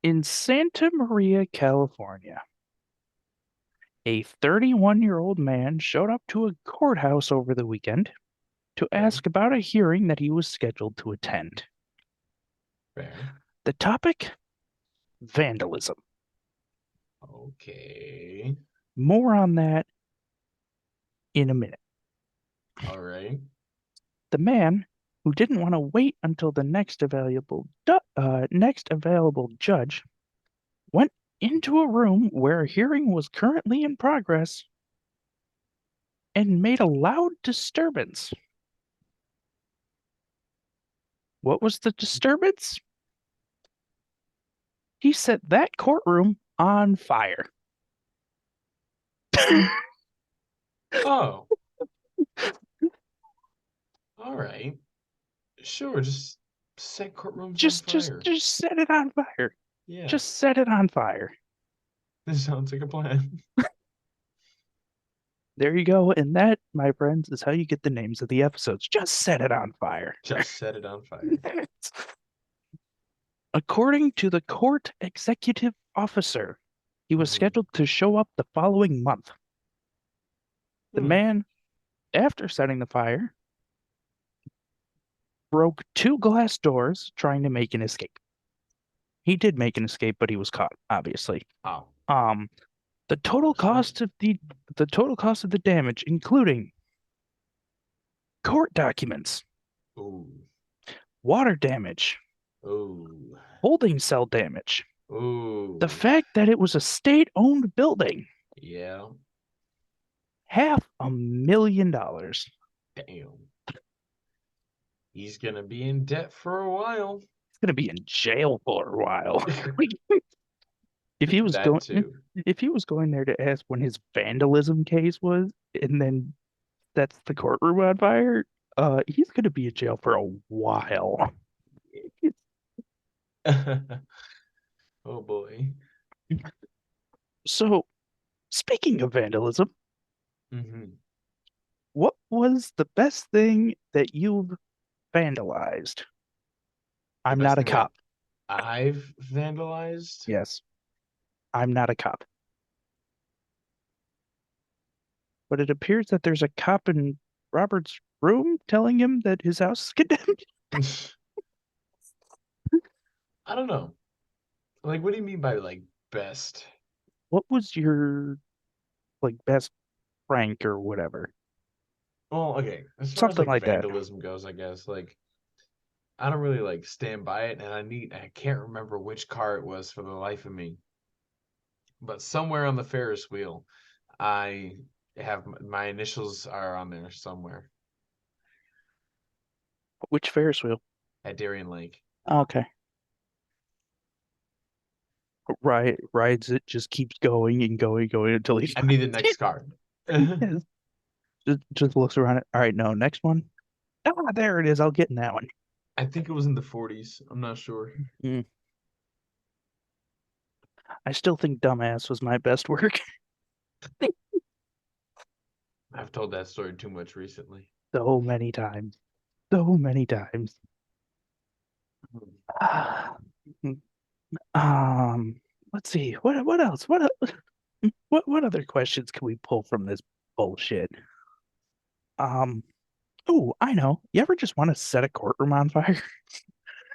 In Santa Maria, California, a 31-year-old man showed up to a courthouse over the weekend to Okay, ask about a hearing that he was scheduled to attend. fair. The topic? Vandalism. Okay. More on that in a minute. All right. The man, who didn't want to wait until the next available judge, went into a room where a hearing was currently in progress and made a loud disturbance. What was the disturbance? He set that courtroom on fire. Oh, all right. Sure, just set courtrooms on fire. Just set it on fire. Yeah, Just set it on fire. this sounds like a plan. There you go. And that, my friends, is how you get the names of the episodes. Just set it on fire. Just set it on fire. According to the court executive officer, he was Hmm. scheduled to show up the following month. The Hmm. man, after setting the fire, broke two glass doors trying to make an escape. He did make an escape, but he was caught, obviously. Oh, Um, the total unfortunate. cost of the damage, including court documents, Ooh. water damage, Ooh. holding cell damage, the Ooh. fact that it was a state-owned building, Yeah. $500,000. Damn. He's gonna be in debt for a while. He's gonna be in jail for a while. If he was That going, too. if he was going there to ask when his vandalism case was, and then that's the courtroom on fire, he's gonna be in jail for a while. Oh boy. So, speaking of vandalism, Hmm. what was the best thing that you've vandalized? The I'm best not a thing that cop. I've vandalized? Yes, I'm not a cop. But it appears that there's a cop in Robert's room telling him that his house is condemned. I don't know. Like, what do you mean by like best? What was your best prank or whatever? Well, okay, as far as Something like like that. vandalism goes, I guess like I don't really like stand by it, and I can't remember which car it was for the life of me. But somewhere on the Ferris wheel, I have my initials are on there somewhere Which Ferris wheel? at Darien Lake. Okay. Rides it just keeps going and going and going until he I need the finds next it. car. Yes. Just looks around it. All right, no, next one. Ah, there it is. I'll get in that one. I think it was in the 40s. I'm not sure. Mm. I still think dumbass was my best work. I've told that story too much recently. So many times. So many times. Ah, um, let's see. What else? What other questions can we pull from this bullshit? Um, oh, I know. You ever just want to set a courtroom on fire?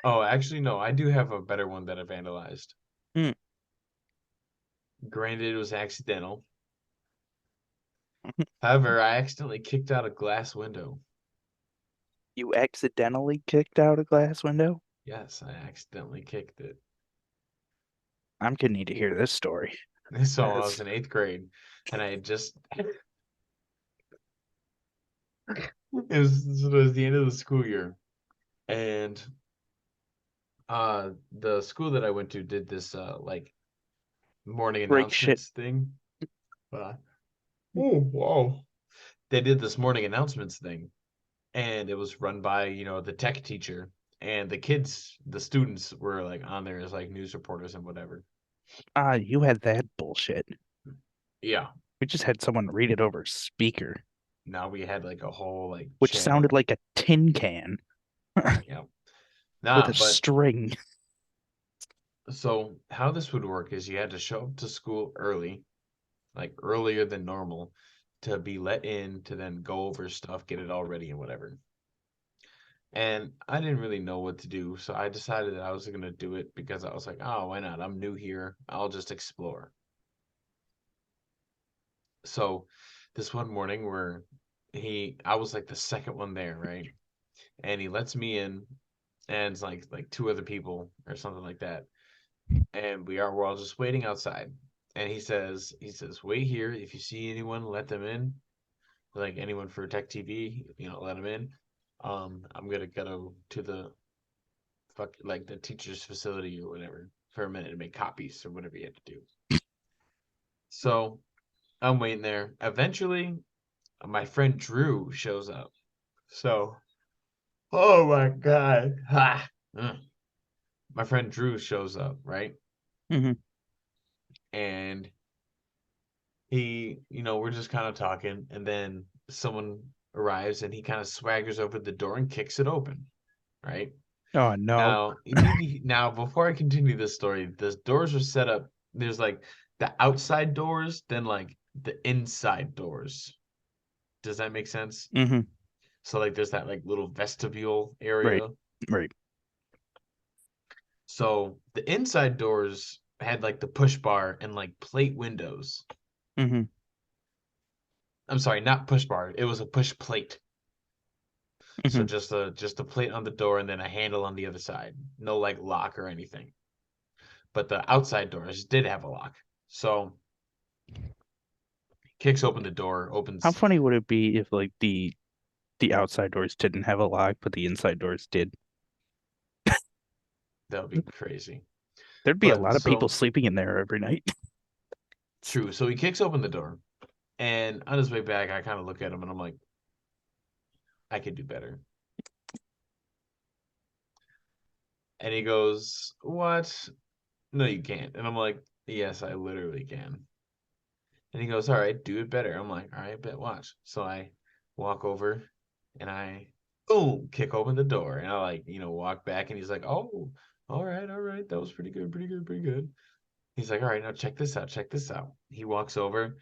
Oh, actually, no, I do have a better one that I vandalized. Hmm. Granted, it was accidental. However, I accidentally kicked out a glass window. You accidentally kicked out a glass window? Yes, I accidentally kicked it. I'm gonna need to hear this story. So I was That's in eighth grade, and I had just it was the end of the school year, and the school that I went to did this like morning break shit. announcements thing. Uh, oh wow! They did this morning announcements thing, and it was run by the tech teacher, and the students were like on there as like news reporters and whatever. Ah, you had that bullshit. Yeah. We just had someone read it over speaker, Now we had like a whole like which sounded channel. like a tin can Yeah. with Nah, a but string. So how this would work is you had to show up to school early, like earlier than normal, to be let in to then go over stuff, get it all ready and whatever. And I didn't really know what to do, so I decided that I was gonna do it because I was like, oh, why not? I'm new here. I'll just explore. So this one morning where I was like the second one there, right? And he lets me in and it's like two other people or something like that. And we're all just waiting outside. And he says, wait here. If you see anyone, let them in. Like anyone for Tech TV, let them in. I'm gonna go to the like the teacher's facility or whatever for a minute to make copies or whatever you had to do. So I'm waiting there. Eventually, my friend Drew shows up. So, oh my God. Ha! My friend Drew shows up, right? Hmm. And we're just kind of talking, and then someone arrives and he kind of swaggers over the door and kicks it open, right? Oh no. Now before I continue this story, the doors are set up. There's like the outside doors, then like the inside doors. Does that make sense? Hmm. So like there's that like little vestibule Right. area. Right. So the inside doors had like the push bar and like plate windows. Hmm. I'm sorry, not push bar. It was a push plate. So Hmm. just a plate on the door and then a handle on the other side. No like lock or anything. But the outside doors did have a lock. So kicks open the door, How opens. funny would it be if like the outside doors didn't have a lock, but the inside doors did? That would be crazy. There'd be a But lot of people so sleeping in there every night. true. So he kicks open the door, and on his way back, I kind of look at him and I'm like, I could do better. And he goes, "What? No, you can't." And I'm like, "Yes, I literally can." And he goes, "All right, do it better." I'm like, "All right, bet, watch." So I walk over and I boom, kick open the door. And I like, walk back and he's like, "Oh, all right. That was pretty good, pretty good, pretty good." He's like, "All right, now check this out, check this out." He walks over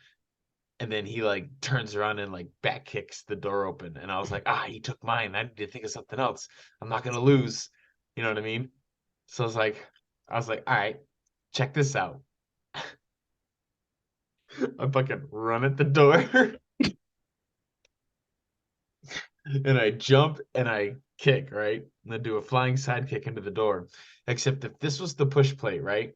and then he like turns around and like back kicks the door open. And I was like, he took mine. I need to think of something else. I'm not gonna lose. You know what I mean? So I was like, all right, check this out. I fucking run at the door and I jump and I kick, right? And then do a flying side kick into the door. Except if this was the push plate, right?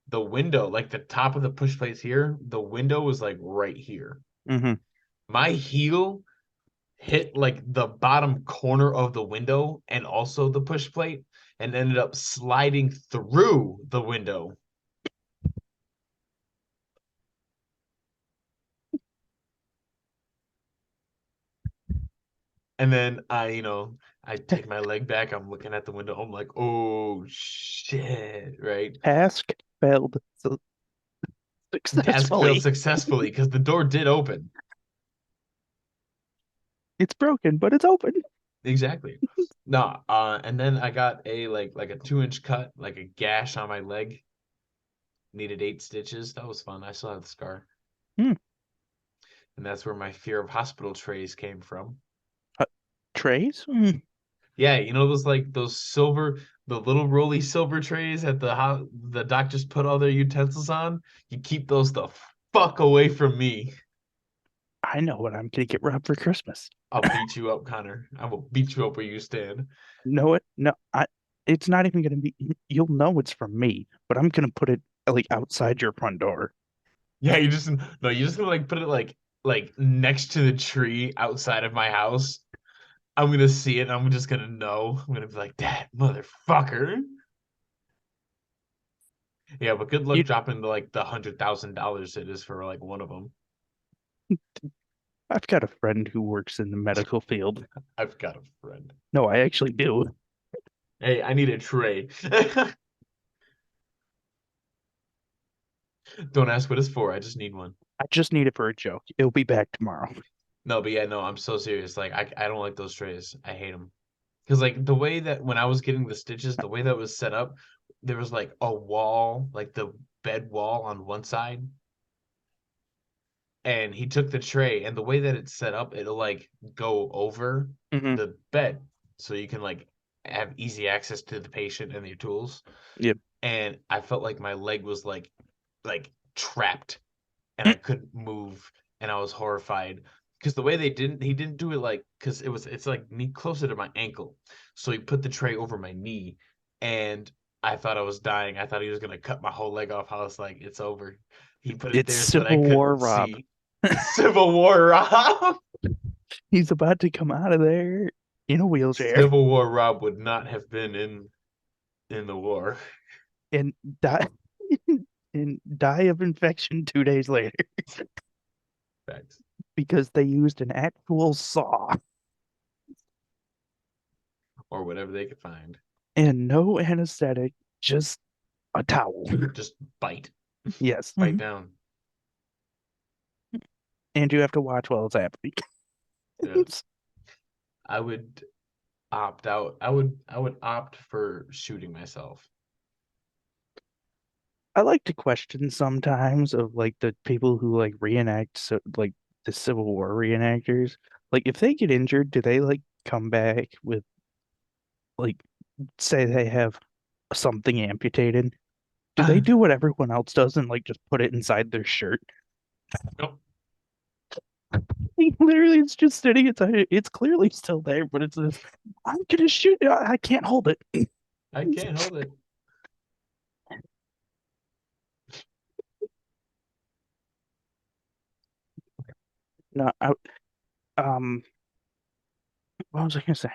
The window, like the top of the push plates here, the window was like right here. Hmm. My heel hit like the bottom corner of the window and also the push plate and ended up sliding through the window. And then I take my leg back. I'm looking at the window. I'm like, oh shit, right? Task failed Task failed successfully. successfully because the door did open. It's broken, but it's open. Exactly. No, and then I got a 2-inch cut, like a gash on my leg. Needed 8 stitches. That was fun. I still have the scar. Hmm. And that's where my fear of hospital trays came from. Uh, Trays? Hmm. Yeah, those like those silver, the little rolly silver trays at the doctors put all their utensils on. You keep those the fuck away from me. I know what I'm gonna get Rob for Christmas. I'll beat you up, Connor. I will beat you up where you stand. No, no, it's not even gonna be. You'll know it's from me, but I'm gonna put it like outside your front door. Yeah, you're just gonna like put it like next to the tree outside of my house. I'm gonna see it. And I'm just gonna know. I'm gonna be like, that motherfucker. Yeah, but good luck You, dropping the $100,000 it is for like one of them. I've got a friend who works in the medical field. I've got a friend. No, I actually do. Hey, I need a tray. Don't ask what it's for. I just need one. I just need it for a joke. It'll be back tomorrow. No, but yeah, no, I'm so serious. Like, I don't like those trays. I hate them. Because like the way that when I was getting the stitches, the way that was set up, there was like a wall, like the bed wall on one side, and he took the tray, and the way that it's set up, it'll like go over Hmm. the bed, so you can like have easy access to the patient and your tools. Yep. And I felt like my leg was like trapped, and I couldn't move, and I was horrified because the way he didn't do it like because it's like knee closer to my ankle, so he put the tray over my knee, and I thought I was dying. I thought he was gonna cut my whole leg off. I was like, it's over. He put it It's there so that I Civil War couldn't Rob. see. Civil War Rob. He's about to come out of there in a wheelchair Civil War Rob would not have been in the war. and die and die of infection 2 days later Facts. because they used an actual saw Or whatever they could find. and no anesthetic, just a towel. Just bite. Yes. Bite down. And you have to watch while it's happening. Yeah. I would opt out. I would opt for shooting myself. I like to question sometimes of like the people who like reenact so like the Civil War reenactors. Like if they get injured, do they like come back with like say they have something amputated? Do they do what everyone else does and like just put it inside their shirt? Nope. Like, literally, it's just sitting inside. It's clearly still there, but it's this. I'm gonna shoot. I can't hold it. I can't hold it. No, um, what was I gonna say?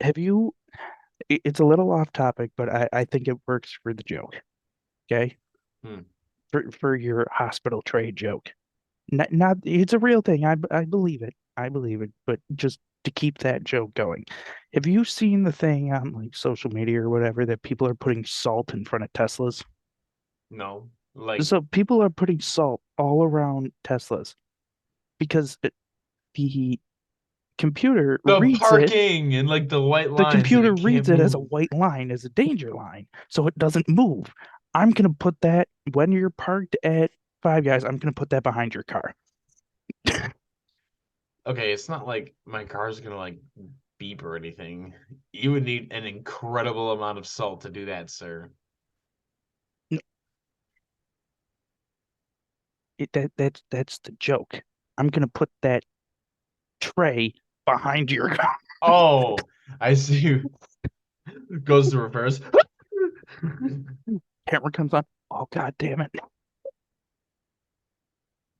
Have you? It's a little off topic, but I think it works for the joke. Okay, Hmm. for your hospital trade joke. Not it's a real thing. I believe it. I believe it. But just to keep that joke going, have you seen the thing on like social media or whatever that people are putting salt in front of Teslas? No. Like So people are putting salt all around Teslas because the computer the reads it. parking and like the white The lines that computer it reads can't it as a move. white line, as a danger line, so it doesn't move. I'm gonna put that when you're parked at Five Guys. I'm gonna put that behind your car. Okay, it's not like my car's gonna like beep or anything. You would need an incredible amount of salt to do that, sir. That's the joke. I'm gonna put that tray behind your car. Oh, I see you. Goes to reverse. Camera comes on. Oh god damn it!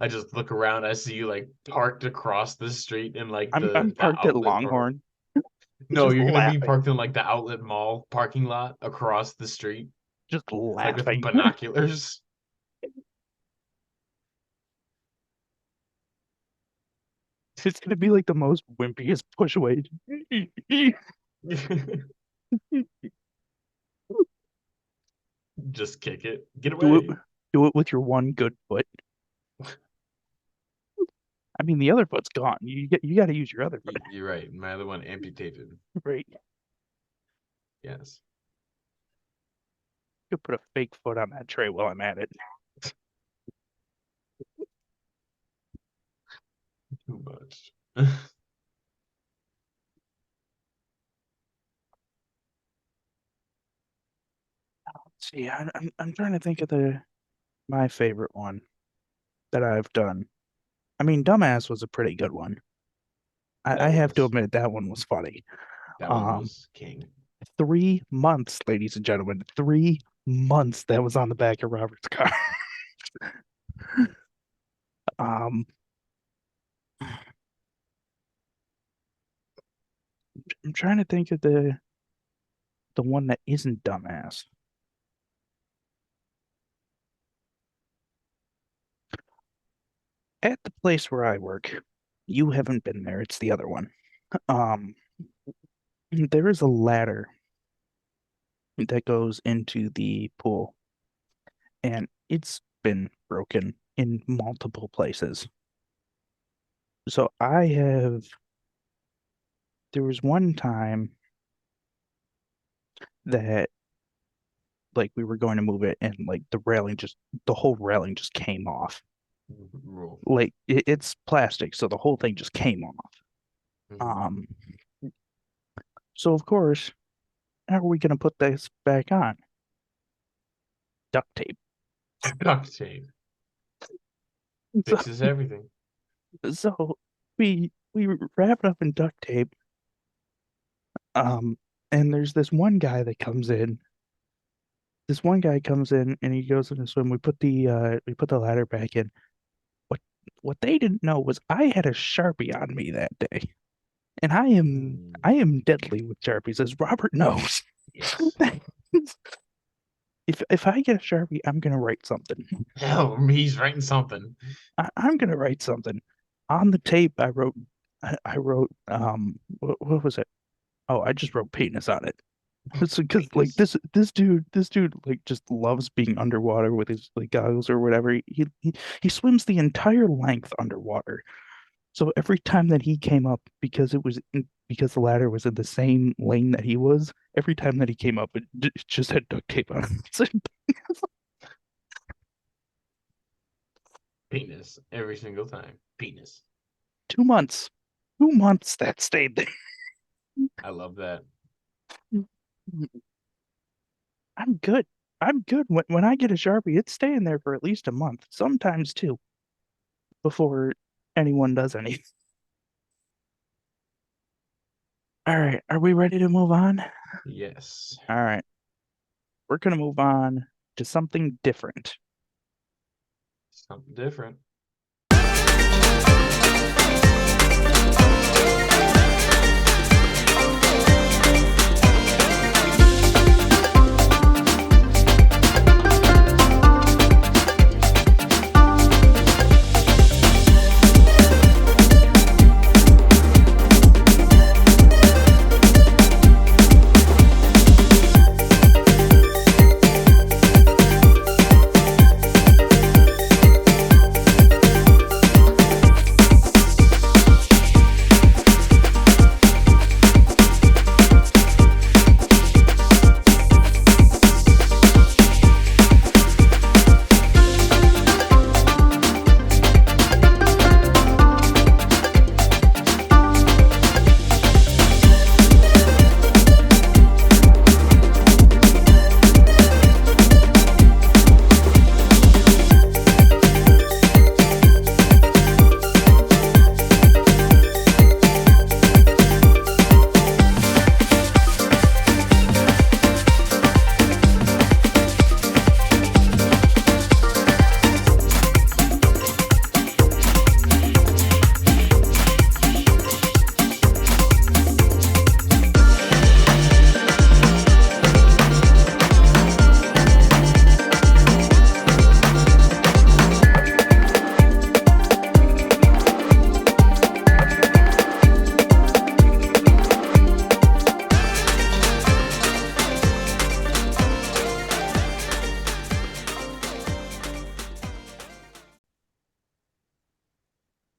I just look around. I see you like parked across the street in like I'm the parked at outlet or Longhorn, no, just you're gonna be laughing, parked in like the outlet mall parking lot across the street, just like with laughing. binoculars. It's gonna be like the most wimpiest push away. Just kick it. Get Do it, away. do it with your one good foot. I mean, the other foot's gone. You got to use your other foot, You're right. My other one amputated. right? Yes. You could put a fake foot on that tray while I'm at it. Too much. See, I'm trying to think of the my favorite one that I've done. I mean, Dumbass was a pretty good one. I That have to was admit that one was funny. that one Um, was king. 3 months, ladies and gentlemen, 3 months that was on the back of Robert's car. Um, I'm trying to think of the one that isn't Dumbass. At the place where I work, you haven't been there. It's the other one. Um, there is a ladder that goes into the pool, and it's been broken in multiple places. So I have there was one time that like we were going to move it and like the whole railing just came off. Rule. Like it's plastic, so the whole thing just came off. Mhm. Um, so of course, how are we gonna put this back on? Duct tape. Duct tape So, fixes everything. so we wrap it up in duct tape. Um, and there's this one guy that comes in. This one guy comes in and he goes in to swim. We put the ladder back in. What what they didn't know was I had a Sharpie on me that day. And Mm. I am deadly with Sharpies, as Robert knows. Yes. If I get a Sharpie, I'm gonna write something. Hell, he's writing something. I'm gonna write something. On the tape, I wrote what was it? Oh, I just wrote penis on it. It's because like Penis. this dude like just loves being underwater with his like goggles or whatever. He swims the entire length underwater. So every time that he came up, because the ladder was in the same lane that he was, every time that he came up, it just had duct tape on it. So Penis. Every single time. Penis. 2 months, 2 months that stayed there. I love that. I'm good. I'm good. When I get a Sharpie, it's staying there for at least a month, sometimes two, before anyone does anything. All right, are we ready to move on? Yes. All right, we're gonna move on to something different. Something different.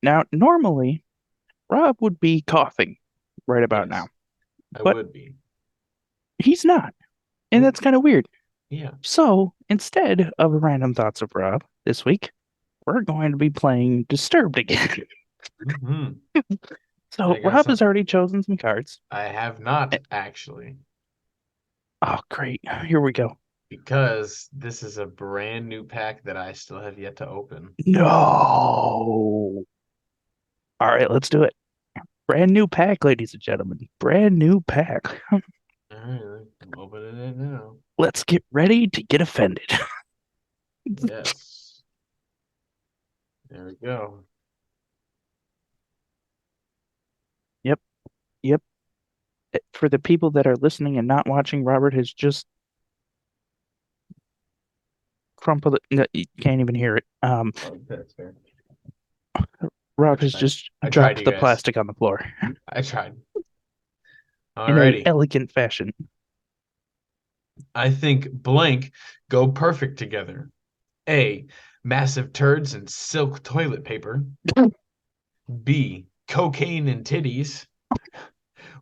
Now, normally Rob would be coughing right about now, Yes. I but would be. he's not, and Mm, that's kind of weird. yeah. So instead of random thoughts of Rob this week, we're going to be playing Disturbed again. Hmm. So I got Rob has some. already chosen some cards. I have not actually, Oh, great. Here we go. because this is a brand new pack that I still have yet to open. No. All right, let's do it. Brand new pack, ladies and gentlemen. Brand new pack. All right, I'm opening it now. Let's get ready to get offended. Yes. There we go. Yep, yep. For the people that are listening and not watching, Robert has just crumpled it. No, you can't even hear it. Oh, that's fair. I Rob has tried. just I tried, dropped you the guys. plastic on the floor I tried. in a Alrighty. elegant fashion. I think blank go perfect together. A. Massive turds and silk toilet paper. B. Cocaine and titties.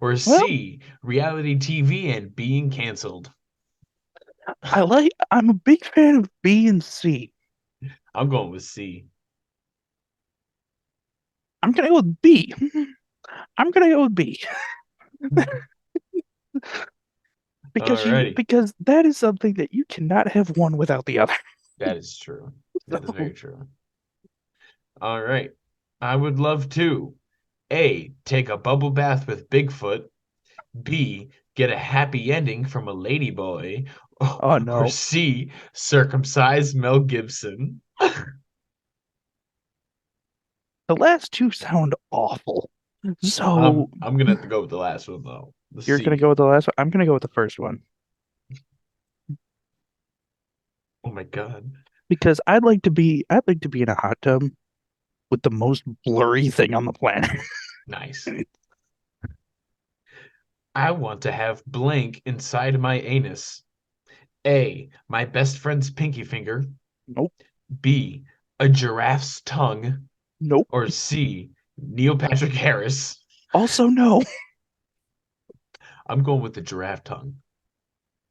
Or Well, C, reality TV and being canceled? I'm a big fan of B and C. I'm going with C. I'm gonna go with B. I'm gonna go with B Alrighty. because that is something that you cannot have one without the other. That is true. That is So, very true. All right. I would love to A, take a bubble bath with Bigfoot, B, get a happy ending from a ladyboy, oh or no, C, circumcise Mel Gibson. the last two sound awful. So I'm gonna have to go with the last one though. The you're gonna go C. with the last one. I'm gonna go with the first one Oh my God. because I'd like to be in a hot tub with the most blurry thing on the planet. Nice. I want to have blank inside my anus. A, my best friend's pinky finger. Nope, B, a giraffe's tongue. nope. Or C, Neil Patrick Harris. Also, no. I'm going with the giraffe tongue.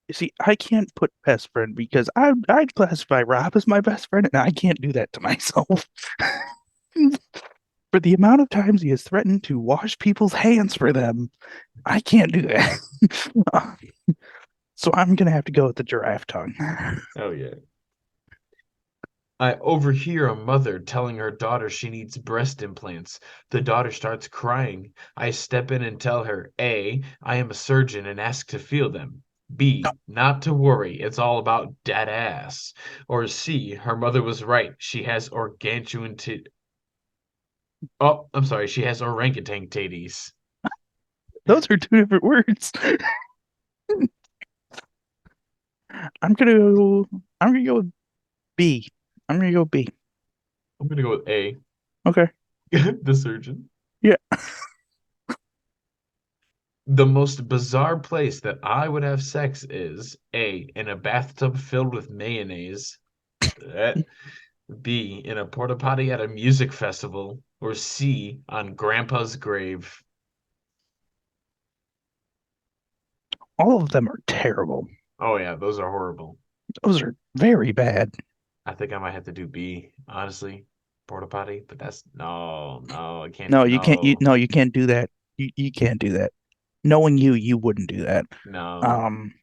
You see, I can't put best friend because I'd classify Rob as my best friend, and I can't do that to myself. For the amount of times he has threatened to wash people's hands for them, I can't do that. So I'm gonna have to go with the giraffe tongue. Oh yeah. I overhear a mother telling her daughter she needs breast implants. The daughter starts crying. I step in and tell her A, I am a surgeon and ask to feel them. B, not to worry, it's all about dead ass. Or C, her mother was right. She has organtuan t Oh, I'm sorry, she has orangutan titties. Those are two different words. I'm gonna go. I'm gonna go with B. I'm gonna go B. I'm gonna go with A, Okay. the surgeon. Yeah. The most bizarre place that I would have sex is A, in a bathtub filled with mayonnaise. Eh. B, in a porta potty at a music festival. Or C, on Grandpa's grave. All of them are terrible. Oh yeah, those are horrible. Those are very bad. I think I might have to do B, honestly. Porta potty, but that's no, I can't No, do you can't. no, No, you can't do that. You can't do that. Knowing you, you wouldn't do that. no. Um,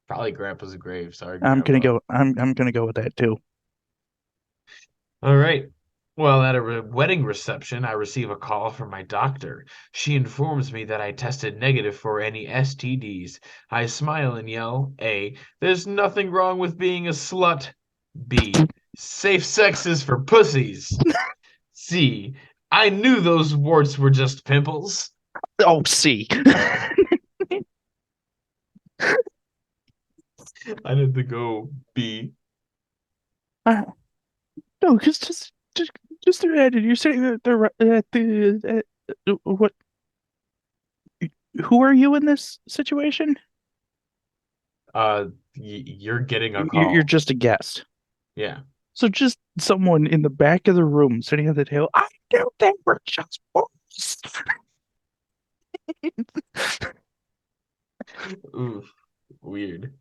Probably Grandpa's grave. Sorry, Grandpa. I'm gonna go with that too. All right. Well, at a wedding reception, I receive a call from my doctor. She informs me that I tested negative for any STDs. I smile and yell, A, there's nothing wrong with being a slut. B, safe sex is for pussies. C, I knew those warts were just pimples. Oh, C. I had to go B. Uh, no, because just imagine you're sitting there at the what? Who are you in this situation? You're getting a You're call. just a guest. Yeah. So just someone in the back of the room sitting at the table. I knew they were just boys. Oof. Weird.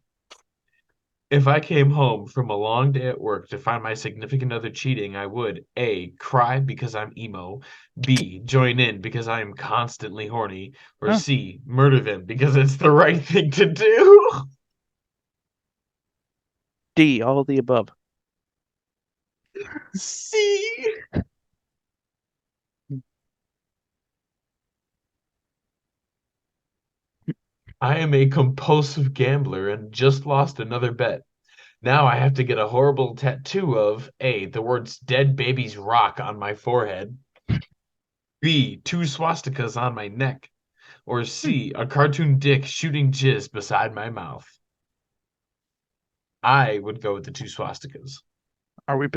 If I came home from a long day at work to find my significant other cheating, I would A, cry because I'm emo, B, join in because I am constantly horny, or Huh. C, murder them because it's the right thing to do. D, all of the above. C. I am a compulsive gambler and just lost another bet. Now I have to get a horrible tattoo of A, the words dead babies rock on my forehead, B, two swastikas on my neck, or Hmm. C, a cartoon dick shooting jizz beside my mouth. I would go with the two swastikas. Are we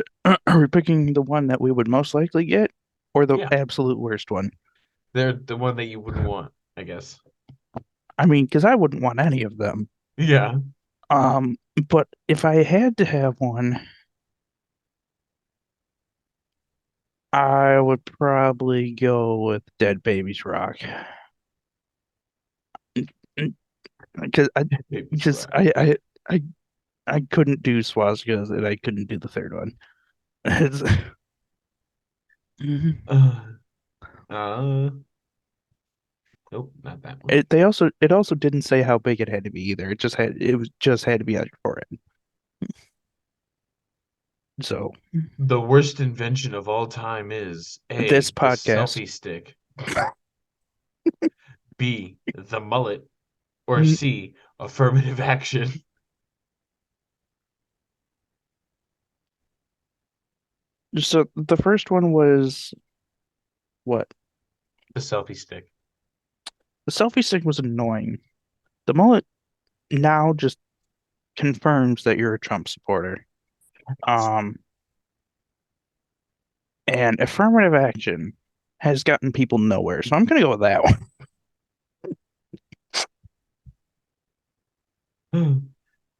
picking the one that we would most likely get, or the Yeah, absolute worst one? they're the one that you wouldn't want, I guess. I mean, because I wouldn't want any of them. Yeah. Um, but if I had to have one, I would probably go with Dead Babies Rock. because Baby just swag. I I couldn't do swastikas and I couldn't do the third one. It's, Mhm. Uh, uh, nope, not that one. it also didn't say how big it had to be either. It was just had to be on your forehead. So The worst invention of all time is this A, the podcast, selfie stick, B, the mullet, or C, affirmative action. so the first one was what? The selfie stick. The selfie stick was annoying. The mullet now just confirms that you're a Trump supporter. Um, and affirmative action has gotten people nowhere. So I'm gonna go with that one.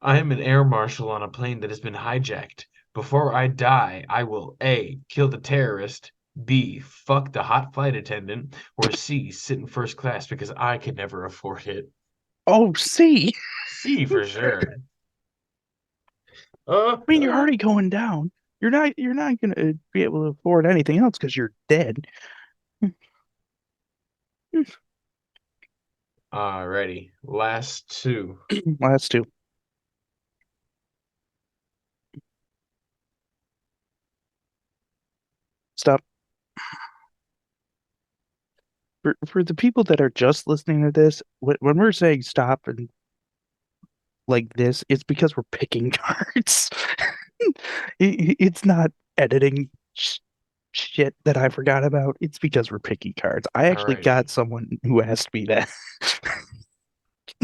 I am an air marshal on a plane that has been hijacked. Before I die, I will A, kill the terrorist, B, fuck the hot flight attendant, or C, sit in first class because I can never afford it. Oh, see, C for sure. I mean you're already going down. You're not gonna be able to afford anything else because you're dead. Alrighty, last two. Last two. Stop. For the people that are just listening to this, when we're saying stop and like this, it's because we're picking cards. It's not editing shit that I forgot about. It's because we're picking cards. I actually Alrighty. got someone who asked me that.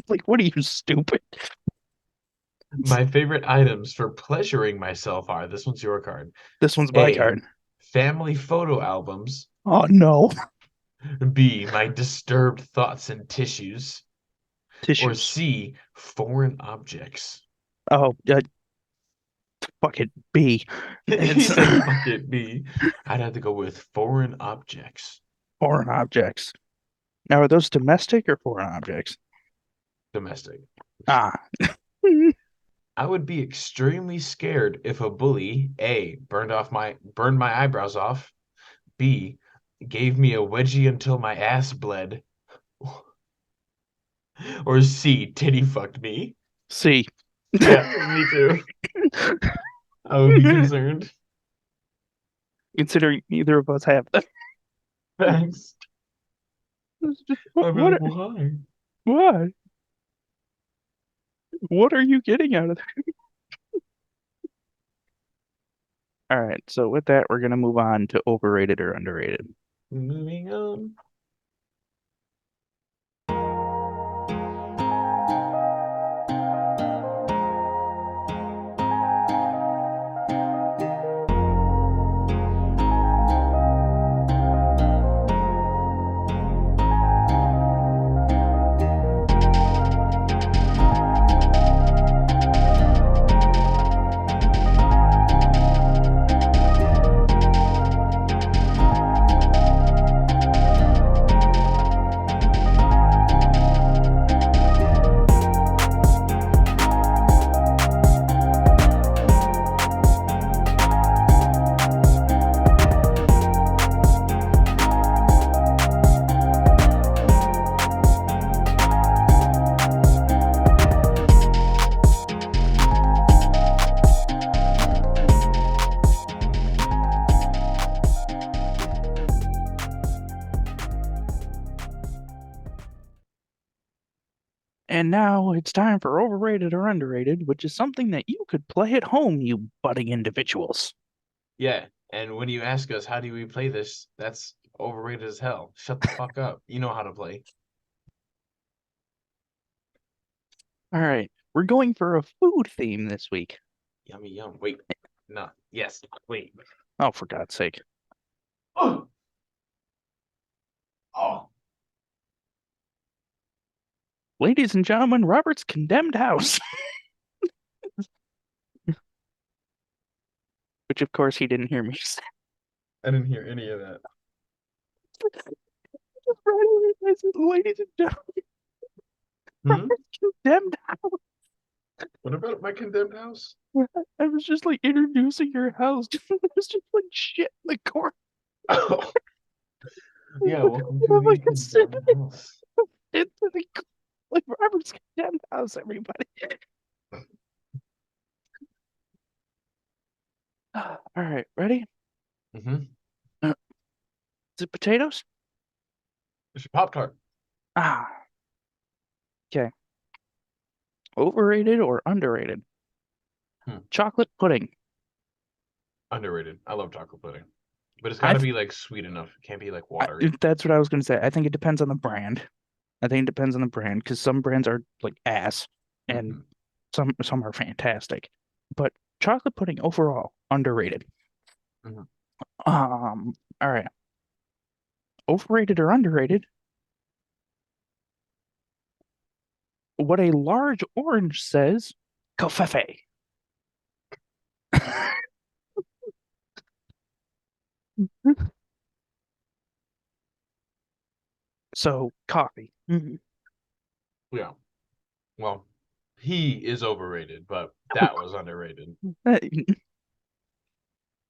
Like, what are you, stupid? My favorite items for pleasuring myself are, this one's your card. This one's my A, card. family photo albums. Oh no. B, my disturbed thoughts and tissues. Or Tissues. C, foreign objects. Oh, fuck it. B. He It's said, fuck it, B. I'd have to go with foreign objects. foreign objects. Now, are those domestic or foreign objects? Domestic. Ah. I would be extremely scared if a bully A burned my eyebrows off, B gave me a wedgie until my ass bled, or C titty fucked me. C. Yeah, me too. I would be concerned. Considering neither of us have them. Thanks. What, I'd be what, like, why? why? What are you getting out of that? All right, so with that, we're gonna move on to overrated or underrated. Moving on. And now it's time for overrated or underrated, which is something that you could play at home, you budding individuals. Yeah, and when you ask us how do we play this, that's overrated as hell. Shut the fuck up. You know how to play. All right, we're going for a food theme this week. Yummy yum. Wait. No. Yes. Wait. Oh, for God's sake. Oh. Oh. Ladies and gentlemen, Robert's condemned house. Which, of course, he didn't hear me say. I didn't hear any of that. Ladies and gentlemen, Hmm? Condemned. What about my condemned house? I was just like introducing your house. There's just like shit in the corner. Oh, yeah, welcome to I'm the like, it's condemned house. into the like Robert's condemned house, everybody. All right, ready? Mm-hmm. Uh, Is it potatoes? It's a Pop Tart. Ah, okay. Overrated or underrated? Hmm. Chocolate pudding. Underrated. I love chocolate pudding. But it's I, gotta be like sweet enough. It can't be like I watery. that's what I was gonna say. I think it depends on the brand. I think it depends on the brand because some brands are like ass, and Hmm. some are fantastic. But chocolate pudding overall underrated. Hmm. All right. Overrated or underrated? What a large orange says, covfefe. So coffee. Mhm. Yeah. Well, he is overrated, but that was underrated.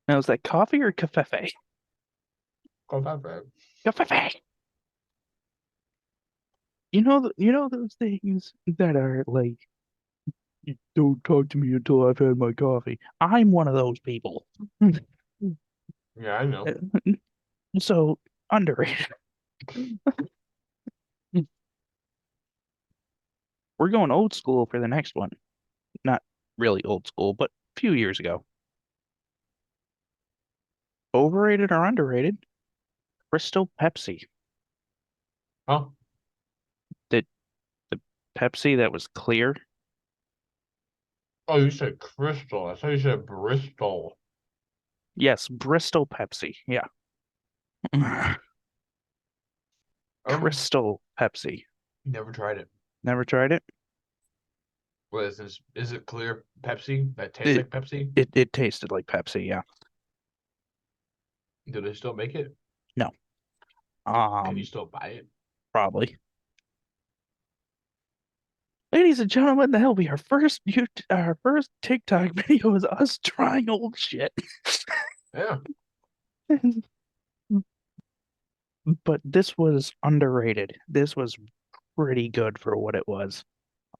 Now is that coffee or covfefe? Oh, not bad. Covfefe. You know those things that are like, "You don't talk to me until I've had my coffee." I'm one of those people. Yeah, I know. So underrated. We're going old school for the next one. Not really old school, but a few years ago. Overrated or underrated? Crystal Pepsi. Oh, The the Pepsi that was clear. oh, you said Crystal. I thought you said Bristol. Yes, Bristol Pepsi. Yeah. Um, Crystal Pepsi. Never tried it. Never tried it? What is this? Is it clear Pepsi that tastes It like Pepsi? it tasted like Pepsi, yeah. Do they still make it? No. Can you Um, still buy it? Probably. Ladies and gentlemen, that'll be our first TikTok video is us trying old shit. Yeah. But this was underrated. This was pretty good for what it was.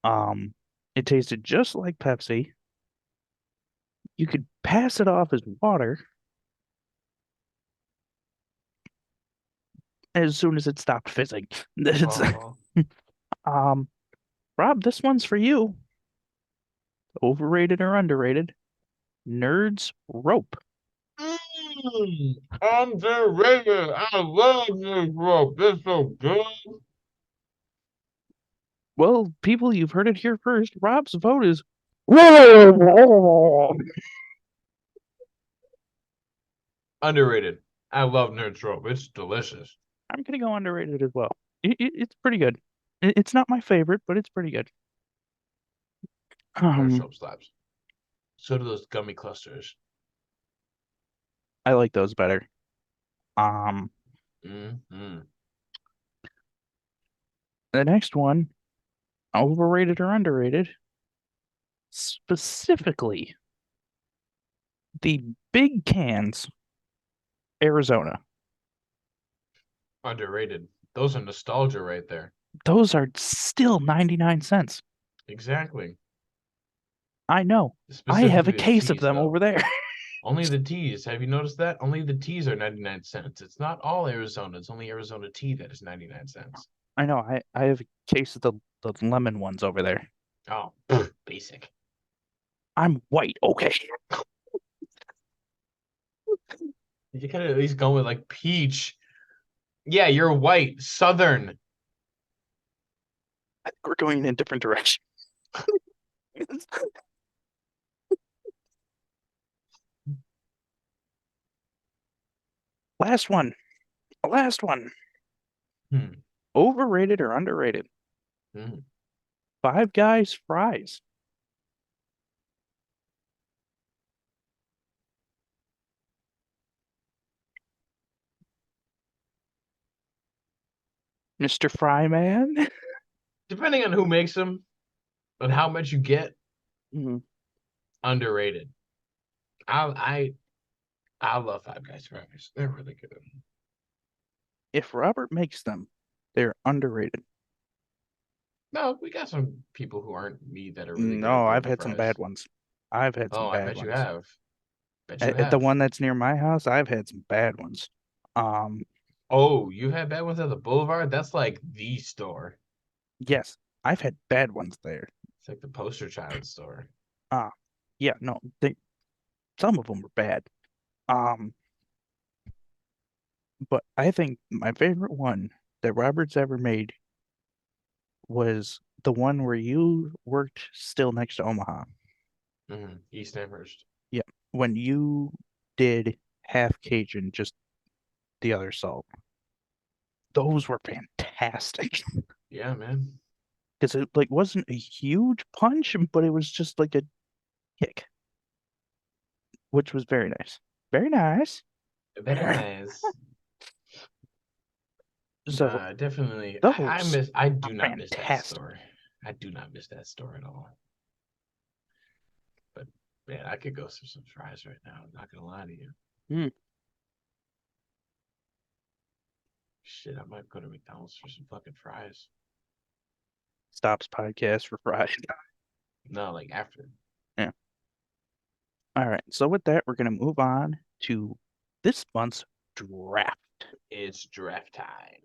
Um, it tasted just like Pepsi. You could pass it off as water as soon as it stopped fizzing. It's, Uh-huh. um, Rob, this one's for you. Overrated or underrated? Nerds rope. Underrated. I love this rope. It's so good. Well, people, you've heard it here first. Rob's vote is I'm Underrated. I love Nerds Rope. It's delicious. gonna go underrated as well. It's pretty good. It's not my favorite, but it's pretty good. Nerds Rope slaps. So do those gummy clusters. I like those better. Um, Mm-hmm. the next one, overrated or underrated? Specifically, the big cans, Arizona. Underrated. Those are nostalgia right there. Those are still 99 cents. Exactly. I know. I have a Specifically the case of teas, them over though. there. Only the teas. Have you noticed that? Only the teas are 99 cents. It's not all Arizona. It's only Arizona tea that is 99 cents. I know. I have a case of the lemon ones over there. Oh, basic. I'm white, okay. You could at least go with like peach. Yeah, you're white, southern. I think we're going in a different direction. Last one. Last one. Hmm. Overrated or underrated? Hmm. Five Guys fries. Mr. Fryman. depending on who makes them and how much you get, Mhm. underrated. I I love Five Guys fries. They're really good. If Robert makes them, they're underrated. No, we got some people who aren't me that are really good at No, I've burger had some fries. bad ones. I've had some Oh, I bad bet you ones. have. Bet you At the have. one that's near my house, I've had some bad ones. Um, Oh, you had bad ones at the Boulevard? That's like the store. yes, I've had bad ones there. It's like the poster child store. Uh, yeah, no, some of them were bad. Um, but I think my favorite one that Robert's ever made was the one where you worked still next to Omaha. East Amherst. Yeah, when you did half Cajun, just the other salt. Those were fantastic Yeah, man. because it like wasn't a huge punch, but it was just like a kick, which was very nice. Very nice. Very nice. So Definitely. I those miss. I are do not miss that fantastic. store. I do not miss that store at all. But man, I could go for some fries right now. I'm not gonna lie to you. Mm. Shit, I might go to McDonald's for some fucking fries. Stops podcast for Friday. No, like after. Yeah. All right. So with that, we're gonna move on to this month's draft. It's draft time.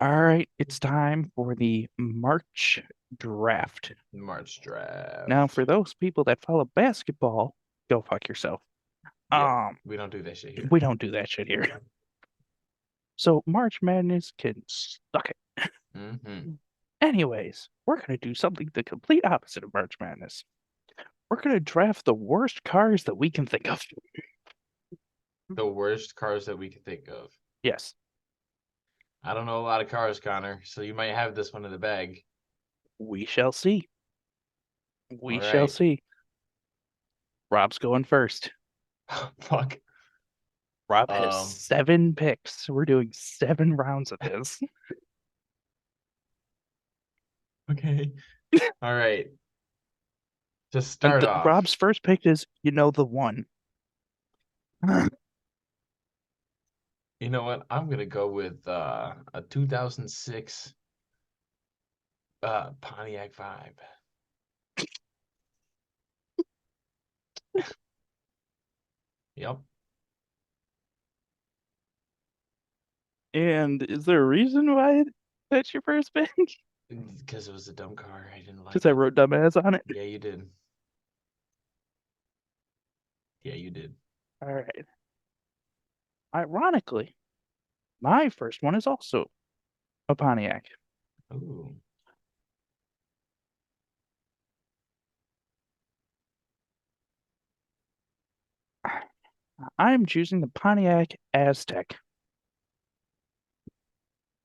All right, it's time for the March draft. March Now, draft. for those people that follow basketball, go fuck yourself. Yep. Um, We don't do that shit here. we don't do that shit here. So March Madness can suck it. Mm-hmm. Anyways, we're gonna do something the complete opposite of March Madness. We're gonna draft the worst cars that we can think of. The worst cars that we can think of. Yes, I don't know a lot of cars, Connor, so you might have this one in the bag. we shall see. All We shall right. see. Rob's going first. Fuck. Rob has Um, 7 picks. We're doing 7 rounds of this. okay. All right. To And start off, Rob's first pick is, the one. you know what? I'm gonna go with a 2006 Pontiac Vibe. Yep. And is there a reason why that's your first pick? Because it was a dumb car. I didn't like Because I it. wrote dumbass on it. Yeah, you did. Yeah, you did. All right. Ironically, my first one is also a Pontiac. Ooh. I'm choosing the Pontiac Aztec.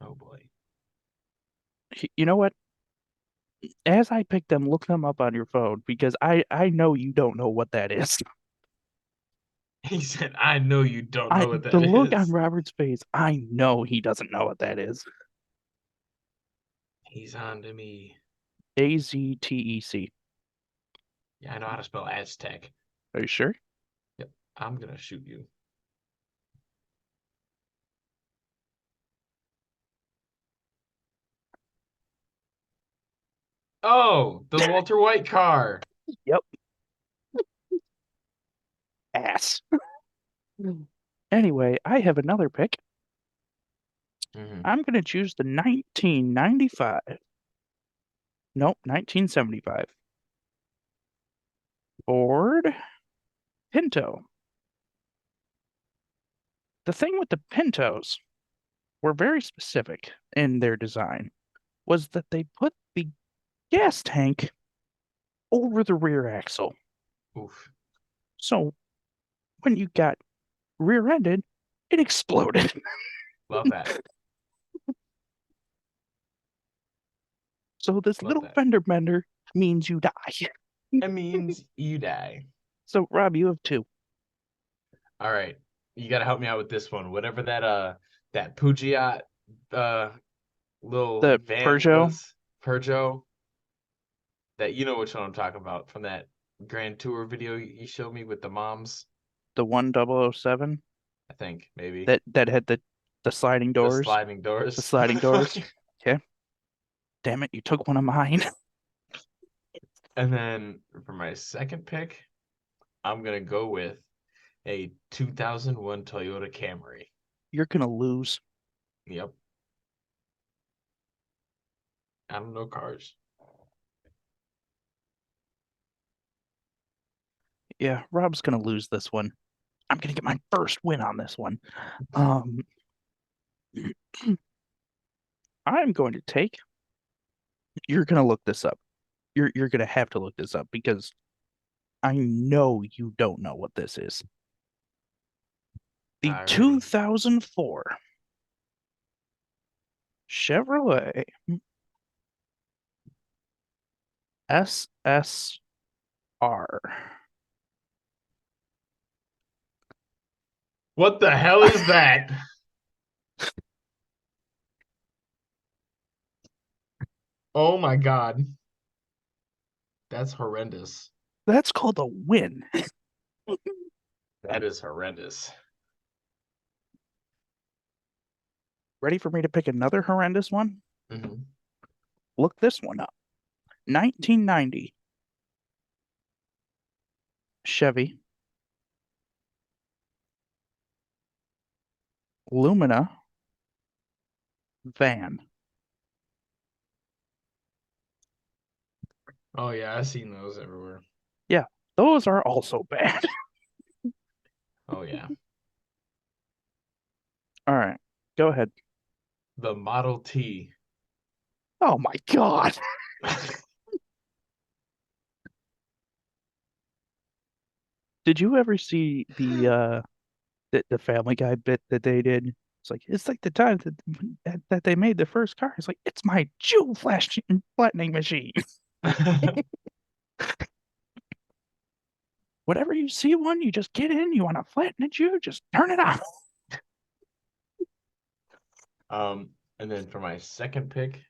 Oh boy. You know what? As I pick them, look them up on your phone because I know you don't know what that is. He said, "I know you don't know what The that look on is." Robert's face, I know he doesn't know what that is. He's on to me. Aztec. Yeah, I know how to spell Aztec. Are you sure? Yep. I'm gonna shoot you. Oh, the Walter White car. Yep, ass. Anyway, I have another pick. Hmm. I'm going to choose the 1995. Nope, 1975 Ford Pinto. The thing with the Pintos were very specific in their design was that they put the gas tank over the rear axle. Oof. So when you got rear-ended, it exploded. Love that. So this Love little that. fender bender means you die. It means you die. So Rob, you have two. All right. You gotta help me out with this one. Whatever that Peugeot uh little The van Peugeot, was, Peugeot, that you know which one I'm talking about from that Grand Tour video you showed me with the moms, the 1007, I think, maybe. that had the sliding The doors, sliding the doors. sliding doors. Okay. Damn it, you took one of mine. And then for my second pick, I'm gonna go with a 2001 Toyota Camry. You're gonna lose. Yep. I don't know cars. Yeah, Rob's gonna lose this one. I'm gonna get my first win on this one. Um, I'm going to take. You're gonna look this up. You're gonna have to look this up because I know you don't know what this is. The Alrighty. 2004 Chevrolet SSR. What the hell is that? Oh my God. That's horrendous. That's called a win. That is horrendous. Ready for me to pick another horrendous one? Hmm. Look this one up. 1990 Chevy Lumina van. Oh yeah, I've seen those everywhere. Yeah, those are also bad. Oh yeah. All right, go ahead. The Model T. Oh my God. Did you ever see the Family Guy bit that they did? It's like the time that they made the first car. It's like it's my jewel flattening machine. Whatever you see one, you just get in. You want to flatten it, you just turn it on. And then for my second pick,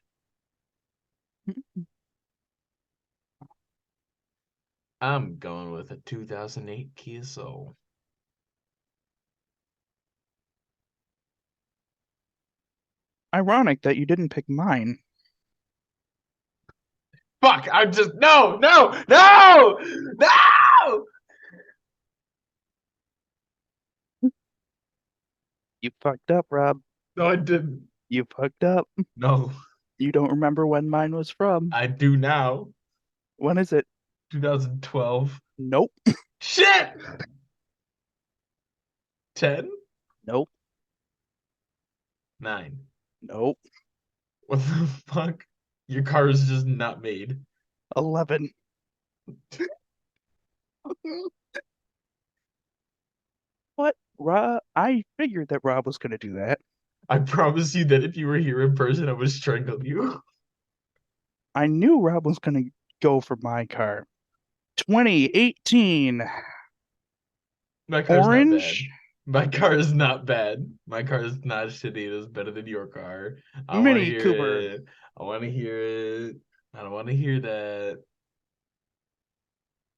I'm going with a 2008 Kia Soul. Ironic that you didn't pick mine. Fuck! I'm just no, no, no, no. You fucked up, Rob. No, I didn't. You fucked up. No, You don't remember when mine was from. I do now. When is it? 2012. Nope. Shit. 10? Nope. 9. Nope. What the fuck? Your car is just not made. 11. What? Rob? I figured that Rob was going to do that. I promise you that if you were here in person, I would strangle you. I knew Rob was going to go for my car. 2018 My car's not bad. Orange My car is not bad. My car is not shitty. It is better than your car. I want to Mini hear Cooper. it. I want to hear it. I don't want to hear that.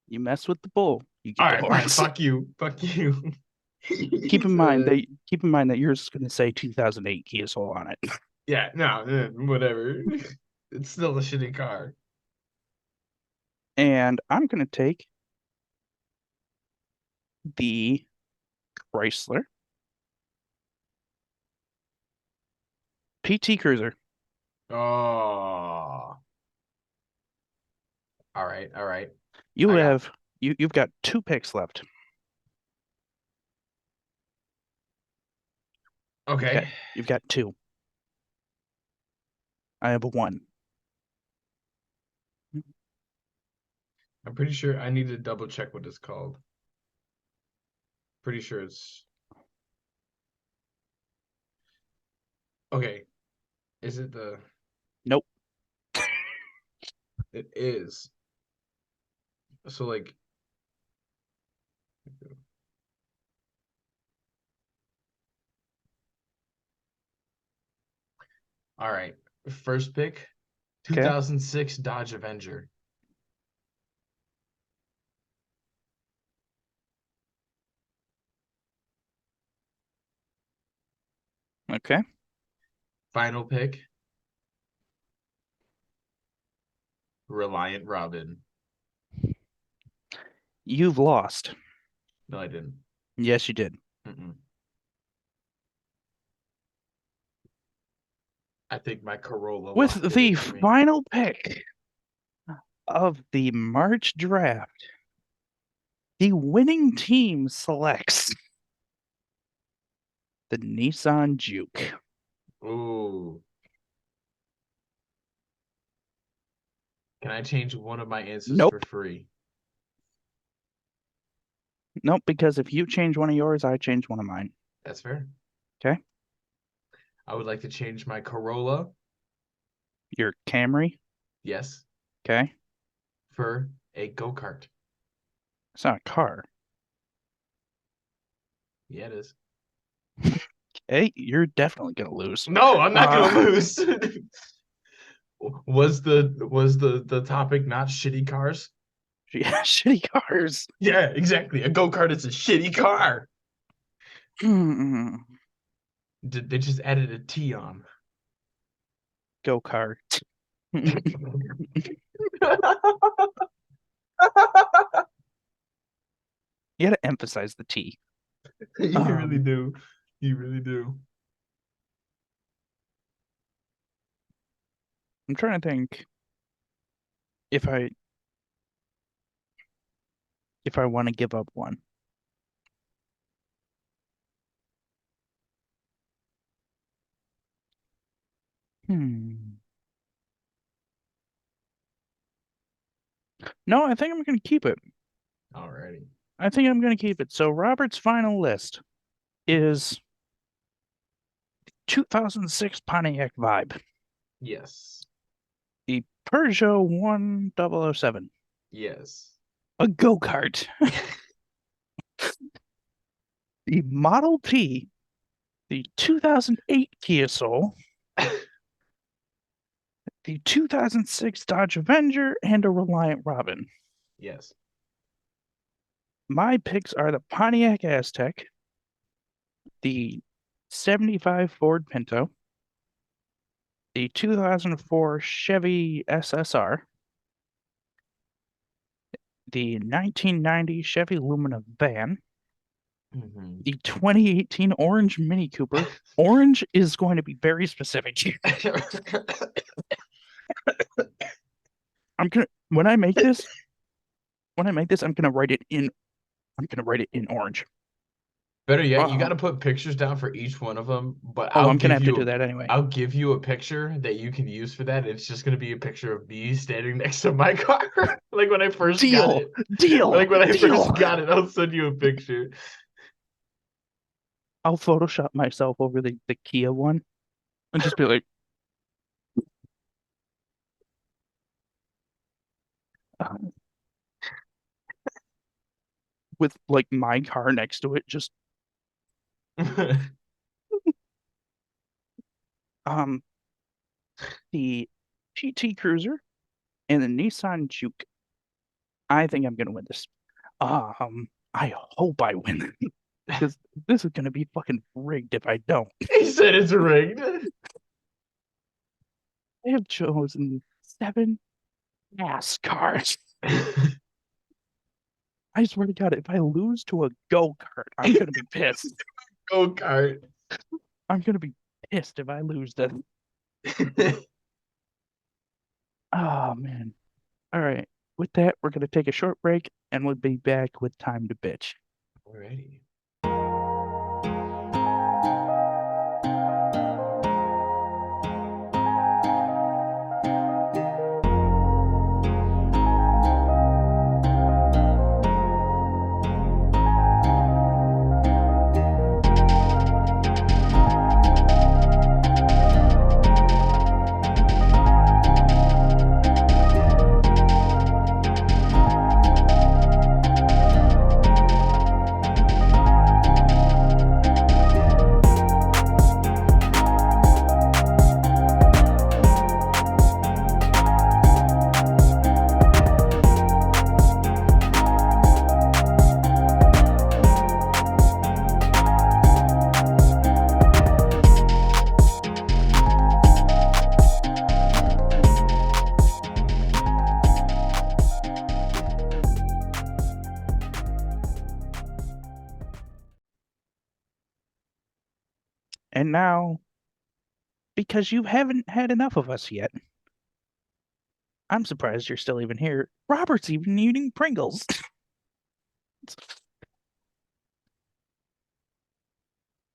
You mess with the bull, you All get the right, fine. horns. Fuck you. Fuck you. Keep in mind that yours is going to say 2008 Kia Soul on it. Yeah, no, whatever. It's still a shitty car. And I'm gonna take the Chrysler PT Cruiser. Oh, all right, all right. You I got have you've got two picks left. okay. You've got two. I have one. I'm pretty sure I need to double check what it's called. Pretty sure it's okay. Is it the? Nope. It is. So like, all right. First pick, Okay. 2006 Dodge Avenger. Okay. Final pick, Reliant Robin. You've lost. No, I didn't. Yes, you did. Mm-mm. I think my Corolla With locked it the in for me. final pick of the March draft, the winning team selects the Nissan Juke. Ooh. Can I change one of my answers for Nope. free? Nope, because if you change one of yours, I change one of mine. That's fair. Okay. I would like to change my Corolla, Your Camry. yes, Okay. for a go-kart. It's not a car. Yeah, it is. Okay. You're definitely gonna lose. No, I'm not gonna Uh, lose. Was the topic not shitty cars? yeah, shitty cars. Yeah, exactly. A go-kart is a shitty car. They just added a T on. Go kart. You gotta emphasize the T. You really Um, do. You really do. I'm trying to think if I want to give up one. Hmm. No, I think I'm gonna keep it. Alrighty. I think I'm gonna keep it. So Robert's final list is 2006 Pontiac Vibe, Yes. the Peugeot 1007, Yes. a go-kart, the Model T, the 2008 Kia Soul, the 2006 Dodge Avenger, and a Reliant Robin. Yes. My picks are the Pontiac Aztek, the 75 Ford Pinto, the 2004 Chevy SSR, the 1990 Chevy Lumina van, Mhm. the 2018 Orange Mini Cooper. Orange is going to be very specific here. I'm gonna I'm gonna write it in orange. Better yet, you got Uh, to put pictures down for each one of them, but oh, I'm gonna have to do that anyway. I'll give you a picture that you can use for that. It's just gonna be a picture of me standing next to my car. Like when I first got Deal, it. deal, Like when I deal. first got it, I'll send you a picture. I'll Photoshop myself over the Kia one and just be like, uh, with like my car next to it, just um the PT Cruiser and the Nissan Juke. I think I'm gonna win this. I hope I win because this is gonna be fucking rigged if I don't. He said it's rigged. I have chosen 7 ass cars. I swear to God, if I lose to a go-kart, I'm gonna be pissed. Go-kart. I'm gonna be pissed if I lose that. Oh man. All right. With that, we're gonna take a short break and we'll be back with time to bitch. Alrighty. And now, because you haven't had enough of us yet, I'm surprised you're still even here. Robert's even eating Pringles.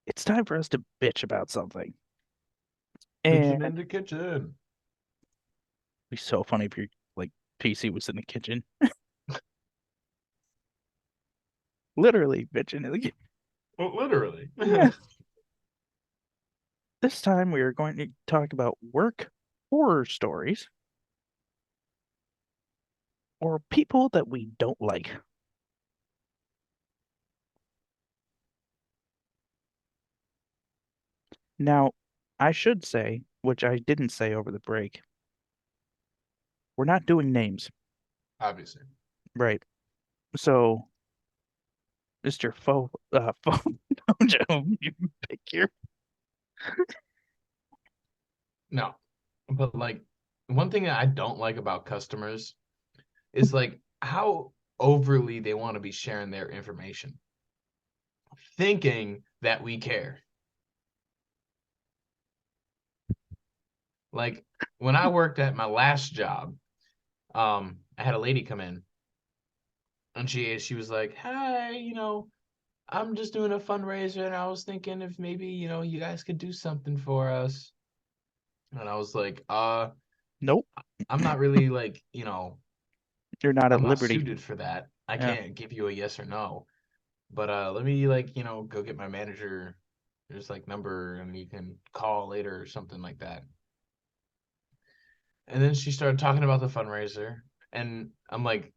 It's time for us to bitch about something. And Kitchen in it'd the kitchen. be so funny if your like PC was in the kitchen. Literally bitching in the kitchen. Well, literally. Yeah. This time we are going to talk about work horror stories or people that we don't like. Now, I should say, which I didn't say over the break, we're not doing names, Obviously. right? So, Mr. Mojo, you pick your. No. But like one thing that I don't like about customers is like how overly they want to be sharing their information, thinking that we care. Like when I worked at my last job, I had a lady come in and she was like, "Hi, I'm just doing a fundraiser and I was thinking if maybe, you guys could do something for us." And I was like, Nope, I'm not really like, you're not at I'm not liberty. suited for that. I Yeah, can't give you a yes or no. But let me like, go get my manager there's like number and you can call later or something like that. And then she started talking about the fundraiser and I'm like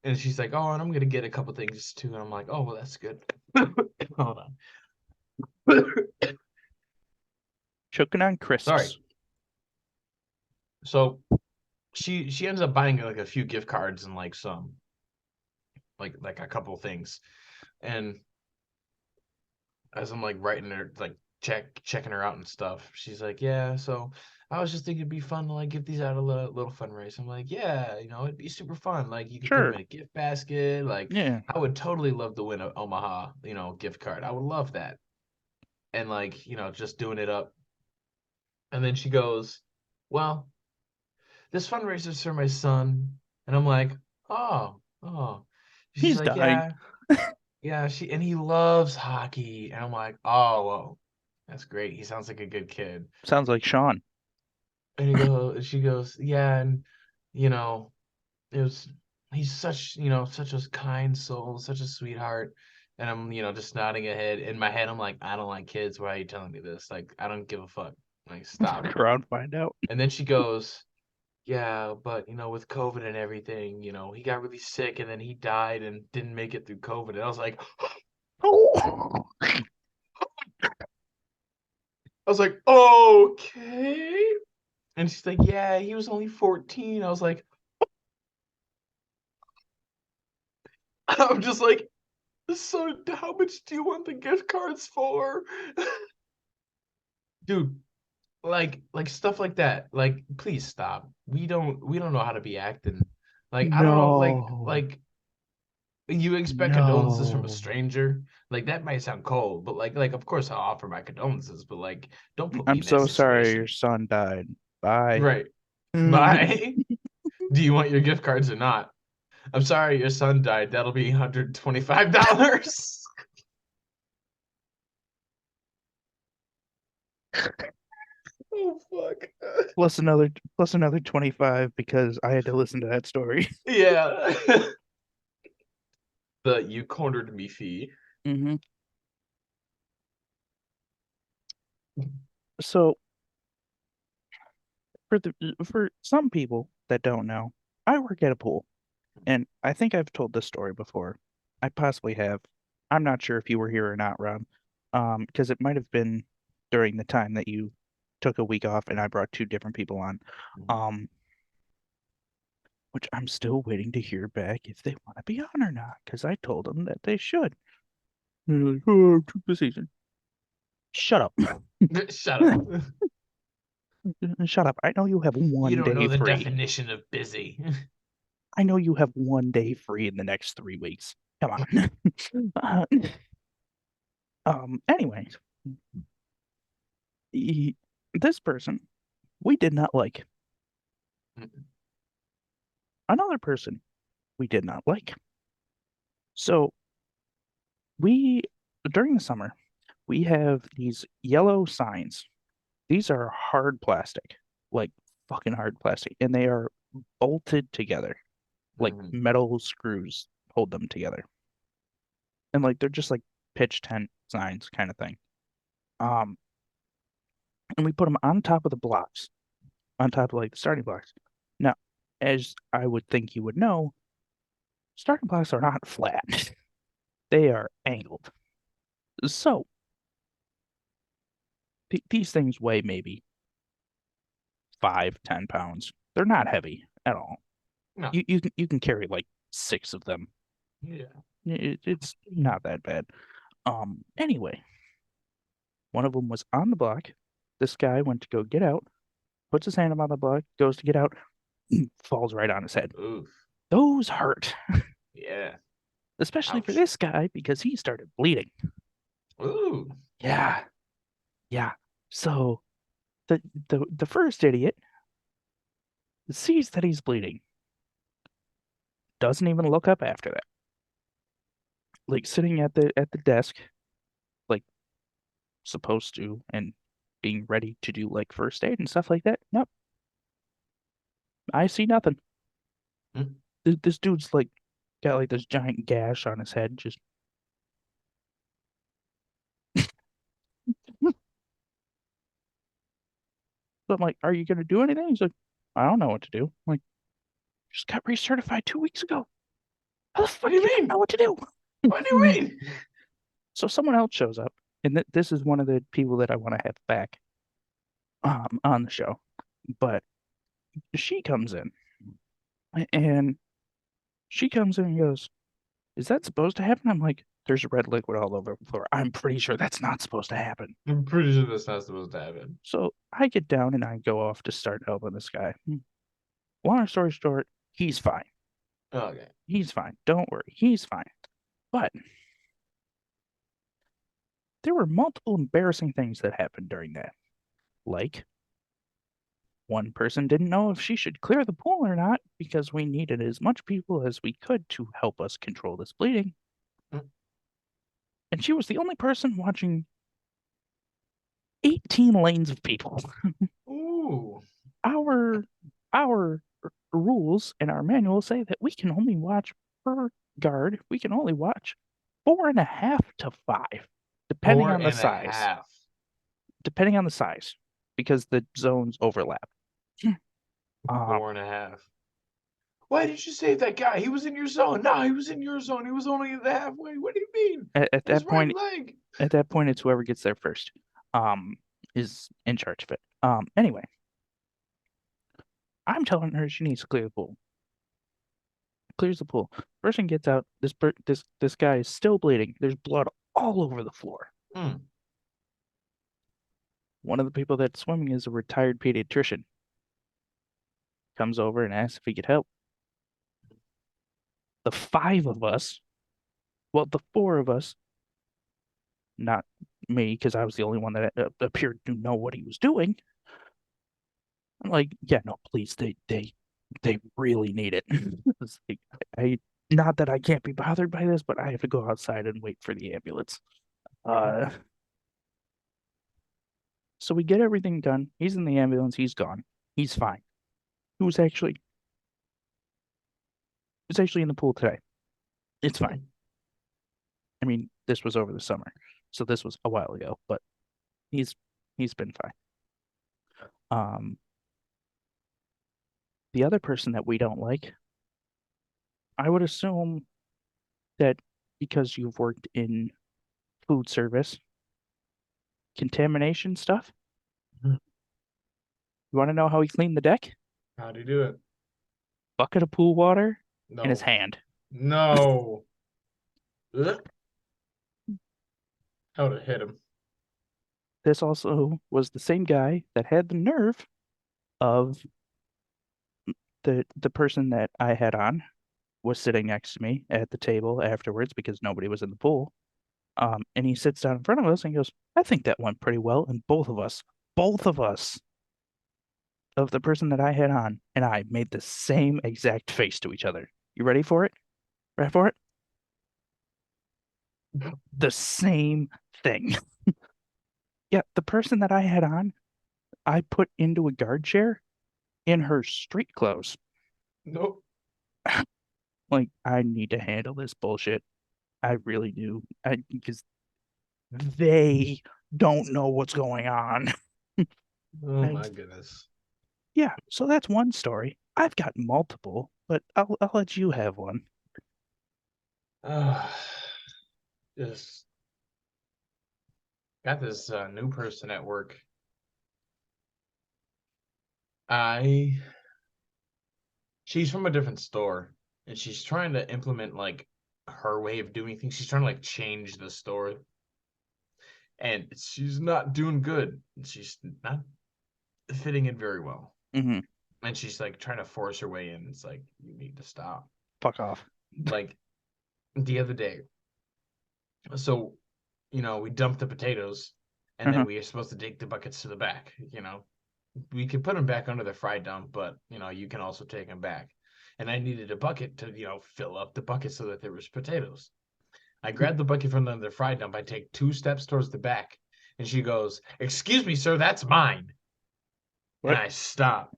and she's like, "Oh, and I'm gonna get a couple things too." And I'm like, "Oh, well, that's good." Hold on. choking on Sorry. crisps. So she ends up buying like a few gift cards and like some like a couple things. And as I'm like writing her like checking her out and stuff, she's like, "Yeah, so I was just thinking it'd be fun to like give these out a little fundraiser." I'm like, "Yeah, it'd be super fun. Like you could put them Sure. in a gift basket. Like Yeah. I would totally love to win a Omaha, gift card. I would love that." And like, just doing it up. And then she goes, "Well, this fundraiser's for my son." And I'm like, "Oh, oh." She's He's like, dying. "Yeah, yeah." And he loves hockey. And I'm like, "Oh, well, that's great. He sounds like a good kid." Sounds like Sean. She goes, "Yeah, and you know, it was he's such a kind soul, such a sweetheart." And I'm, just nodding ahead. In my head, I'm like, "I don't like kids. Why are you telling me this? Like, I don't give a fuck. Like, stop." Fuck around, find out. And then she goes, "Yeah, but with COVID and everything, he got really sick and then he died and didn't make it through COVID." And I was like, Oh. "Okay." And she's like, "Yeah, he was only 14." I was like, I'm just like, "So how much do you want the gift cards for?" Dude, like stuff like that. Like, please stop. We don't know how to be acting. Like I don't know, No. you expect condolences from a No. stranger. Like that might sound cold, but like of course I'll offer my condolences, but like don't put me I'm in that so sorry your situation. son died. Bye. Right. Bye. Do you want your gift cards or not? I'm sorry your son died. That'll be $125. Oh fuck. plus another 25 because I had to listen to that story. Yeah. The you cornered me fee. hmm So for some people that don't know, I work at a pool, and I think I've told this story before. I possibly have. I'm not sure if you were here or not, Rob, because it might have been during the time that you took a week off and I brought two different people on, um, which I'm still waiting to hear back if they want to be on or not, because I told them that they should. And they're like, oh, I'm too busy. Shut up. Shut up. Shut up. I know you have You one don't know day the free. definition of busy. I know you have one day free in the next 3 weeks. Come on. Uh, anyways, he, this person we did not like. Another person we did not like. So we, during the summer, we have these yellow signs. These are hard plastic, like fucking hard plastic, and they are bolted together, like Mhm. metal screws hold them together. And like they're just like pitch tent signs kind of thing. Um, and we put them on top of the blocks, on top of like the starting blocks. Now, as I would think you would know, starting blocks are not flat. They are angled. So these things weigh maybe 5, 10 pounds. They're not heavy at all. No. You can carry like six of them. Yeah. It's not that bad. Anyway, one of them was on the block. This guy went to go get out, puts his hand on the block, goes to get out, falls right on his head. Oof. Those hurt, Yeah. especially for Ouch. this guy because he started bleeding. Ooh. Yeah, yeah. So the first idiot sees that he's bleeding, doesn't even look up after that. Like sitting at the desk, like supposed to, and being ready to do like first aid and stuff like that. Nope, I see nothing. Mm. This dude's like got like this giant gash on his head. Just so I'm like, are you gonna do anything? He's like, I don't know what to do. I'm like, just got recertified 2 weeks ago. How the What fuck do do you you not mean? know what to do? What do you mean? So someone else shows up, and this is one of the people that I want to have back on the show. But she comes in, and she comes in and goes, "Is that supposed to happen?" I'm like, "There's red liquid all over the floor. I'm pretty sure that's not supposed to happen." I'm pretty sure that's not supposed to happen. So I get down and I go off to start helping this guy. Long story short, he's fine. Okay. He's fine. Don't worry. He's fine. But there were multiple embarrassing things that happened during that. Like, one person didn't know if she should clear the pool or not because we needed as much people as we could to help us control this bleeding. Mm. And she was the only person watching 18 lanes of people. Ooh. Our our rules and our manual say that we can only watch per guard. We can only watch 4.5 to 5, depending Four on the and a size. half. Depending on the size, because the zones overlap. Um, 4.5. Why did you save that guy? He was in your zone. No, he was in your zone. He was only the halfway. What do you mean? at His that right point, leg. at that point, it's whoever gets there first, is in charge of it. Anyway, I'm telling her she needs to clear the pool. Clears the pool. Person gets out. This guy is still bleeding. There's blood all over the floor. Mm. One of the people that's swimming is a retired pediatrician. Comes over and asks if he could help. The five of us, well, the four of us, not me, because I was the only one that appeared to know what he was doing. I'm like, yeah, no, please, they really need it. It's like, I, not that I can't be bothered by this, but I have to go outside and wait for the ambulance. Uh, so we get everything done. He's in the ambulance. He's gone. He's fine. He was actually, he was actually in the pool today. It's fine. I mean, this was over the summer, so this was a while ago, but he's he's been fine. Um, the other person that we don't like, I would assume that because you've worked in food service, contamination stuff. Mhm. You want to know how he cleaned the deck? How'd he do it? Bucket of pool water in his No. hand. No. Ugh. I would have hit him. This also was the same guy that had the nerve of the person that I had on was sitting next to me at the table afterwards because nobody was in the pool. And he sits down in front of us and he goes, I think that went pretty well. And both of us, of the person that I had on and I made the same exact face to each other. You ready for it? Ready for it? The same thing. Yeah, the person that I had on, I put into a guard chair in her street clothes. Nope. Like, I need to handle this bullshit. I really do. Because they don't know what's going on. Oh And my goodness. yeah, so that's one story. I've got multiple, but I'll let you have one. Ah, just got this new person at work. I She's from a different store and she's trying to implement like her way of doing things. She's trying to like change the store and she's not doing good. She's not fitting in very well. Hmm. And she's like trying to force her way in. It's like you need to stop. Fuck off. Like the other day. So, we dumped the potatoes and then Uh-huh. we are supposed to take the buckets to the back, We can put them back under the fry dump, but you can also take them back. And I needed a bucket to, fill up the bucket so that there was potatoes. I grabbed the bucket from the fry dump. I take 2 steps towards the back, and she goes, "Excuse me, sir, that's mine." And What? I stop,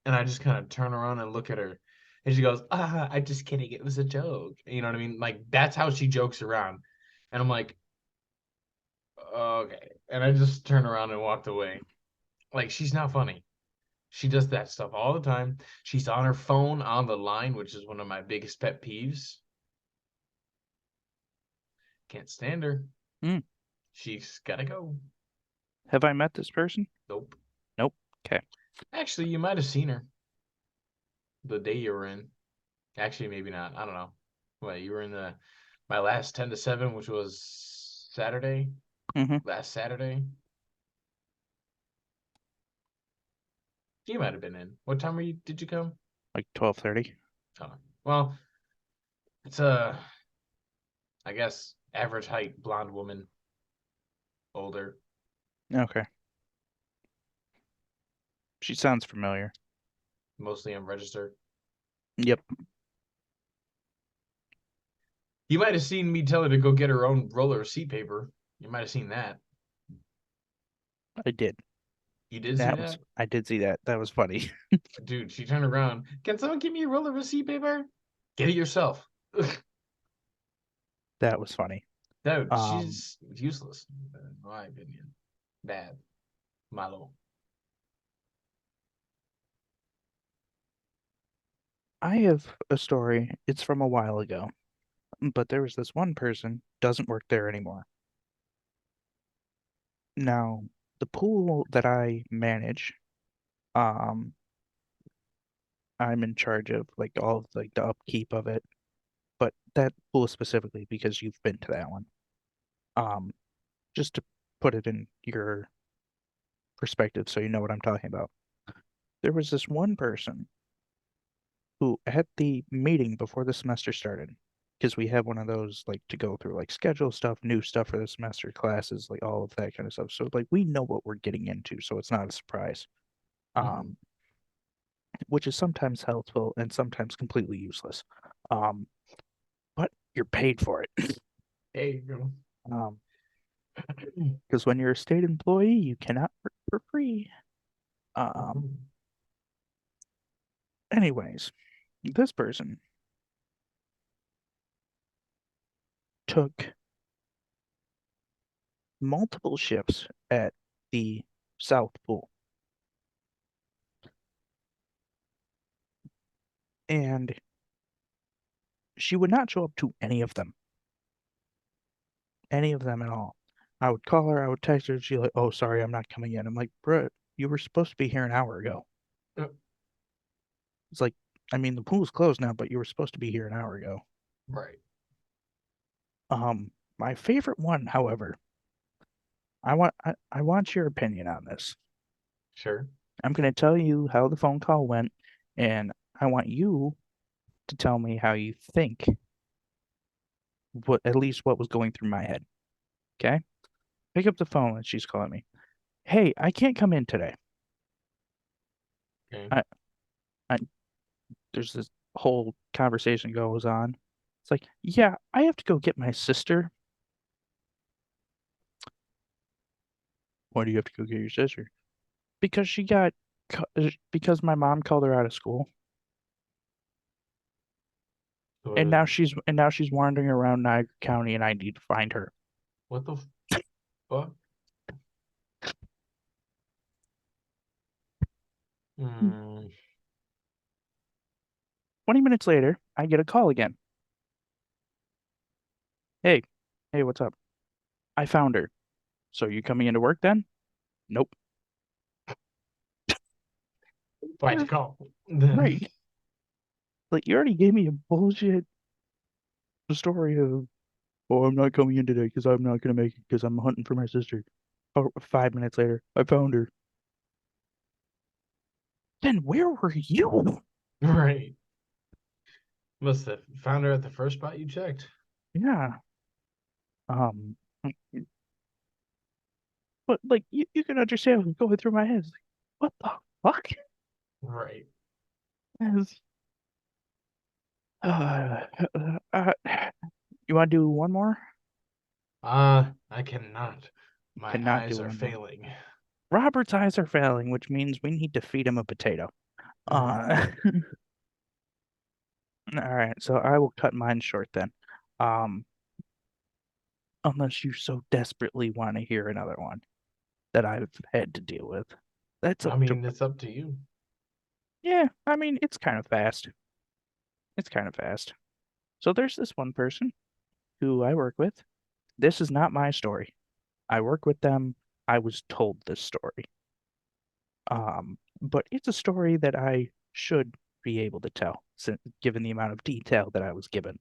and I just kind of turn around and look at her, and she goes, I'm just kidding. It was a joke." You know what I mean? Like that's how she jokes around, and I'm like, okay. And I just turned around and walked away. Like she's not funny. She does that stuff all the time. She's on her phone on the line, which is one of my biggest pet peeves. Can't stand her. Mm. She's gotta go. Have I met this person? Nope. Nope. Okay. Actually, you might have seen her the day you were in. Actually, maybe not. I don't know. What, you were in the my last 10 to 7, which was Saturday, Hmm. last Saturday. You might have been in. What time did you come? Like 12:30. Oh. Well, it's I guess average height blonde woman, older, Okay. She sounds familiar. mostly unregistered. Yep, You might have seen me tell her to go get her own roller of seat paper. You might have seen that. I did. You did see that? I did see that. That was funny. Dude, she turned around. Can someone give me a roller of seat paper? Get it yourself. That was funny. Dude, Um, she's useless, in my opinion. Bad. Milo. I have a story. It's from a while ago, but there was this one person doesn't work there anymore. Now, the pool that I manage, um, I'm in charge of like all of like the upkeep of it, but that pool specifically because you've been to that one. Um, just to put it in your perspective so you know what I'm talking about. There was this one person who at the meeting before the semester started, because we have one of those like to go through like schedule stuff, new stuff for the semester, classes, like all of that kind of stuff. So like we know what we're getting into, so it's not a surprise. Mhm. Um, which is sometimes helpful and sometimes completely useless. Um, but you're paid for it. There you go. Um, because when you're a state employee, you cannot work for free. Um, Mhm. anyways, this person took multiple shifts at the South Pool, and she would not show up to any of them at all. I would call her, I would text her, she's like, "Oh, sorry, I'm not coming in." I'm like, "Bruh, you were supposed to be here an hour ago." Uh, It's like, I mean, the pool's closed now, but you were supposed to be here an hour ago. Right. My favorite one, however, I want your opinion on this. Sure. I'm going to tell you how the phone call went, and I want you to tell me how you think what at least what was going through my head. Okay? Pick up the phone and she's calling me. "Hey, I can't come in today." Okay. I, I there's this whole conversation goes on. It's like, "Yeah, I have to go get my sister." "Why do you have to go get your sister?" "Because because my mom called her out of school, So, and now she's wandering around Niagara County, and I need to find her." what the fuck? 20 minutes later, I get a call again. "Hey, hey, what's up? I found her. So you coming into work then?" "Nope." Why'd you Yeah, call? right. Like you already gave me a bullshit story of, "Oh, I'm not coming in today because I'm not gonna make it because I'm hunting for my sister." Oh, 5 minutes later, "I found her." Then where were you? Right. Must have found her at the first spot you checked. Yeah. Um, but like you can understand what's going through my head. It's like, what the fuck? Right. Is uh, you want to do one more? I cannot. My Cannot eyes do are one more. failing. Robert's eyes are failing, which means we need to feed him a potato. Mm. Uh, all right, so I will cut mine short then. Um, unless you so desperately want to hear another one that I've had to deal with. That's I up to, mean, it's up to you. yeah, I mean, it's kind of fast. It's kind of fast. So there's this one person who I work with. This is not my story. I work with them. I was told this story. But it's a story that I should be able to tell, given the amount of detail that I was given.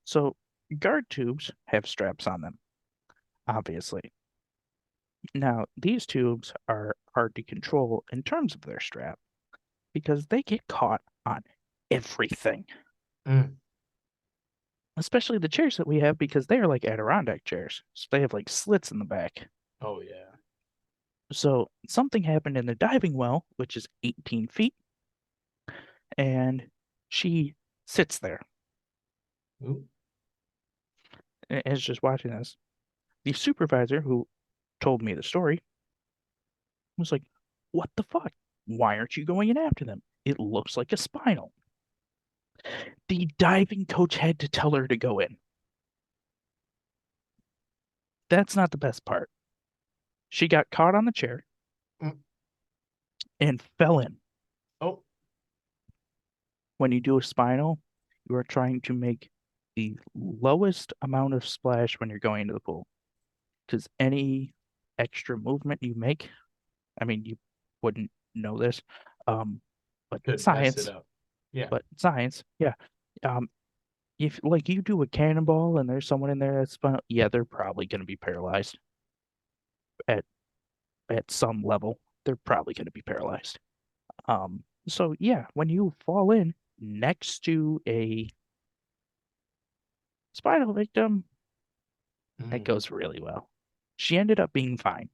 So guard tubes have straps on them, obviously. Now, these tubes are hard to control in terms of their strap because they get caught on everything, Mm. especially the chairs that we have because they are like Adirondack chairs. So they have like slits in the back. Oh yeah. So something happened in the diving well, which is 18 feet, and she sits there Ooh. and is just watching this. The supervisor who told me the story was like, "What the fuck? Why aren't you going in after them? It looks like a spinal." The diving coach had to tell her to go in. That's not the best part. She got caught on the chair Mm. and fell in. Oh. When you do a spinal, you are trying to make the lowest amount of splash when you're going into the pool. Because any extra movement you make, I mean, you wouldn't know this, um, Could mess it science, up. Yeah. but science, yeah. Um, if like you do a cannonball and there's someone in there that's spinal, yeah, they're probably going to be paralyzed at some level. They're probably going to be paralyzed. Um, So yeah, when you fall in next to a spinal victim, that Mm, goes really well. She ended up being fine.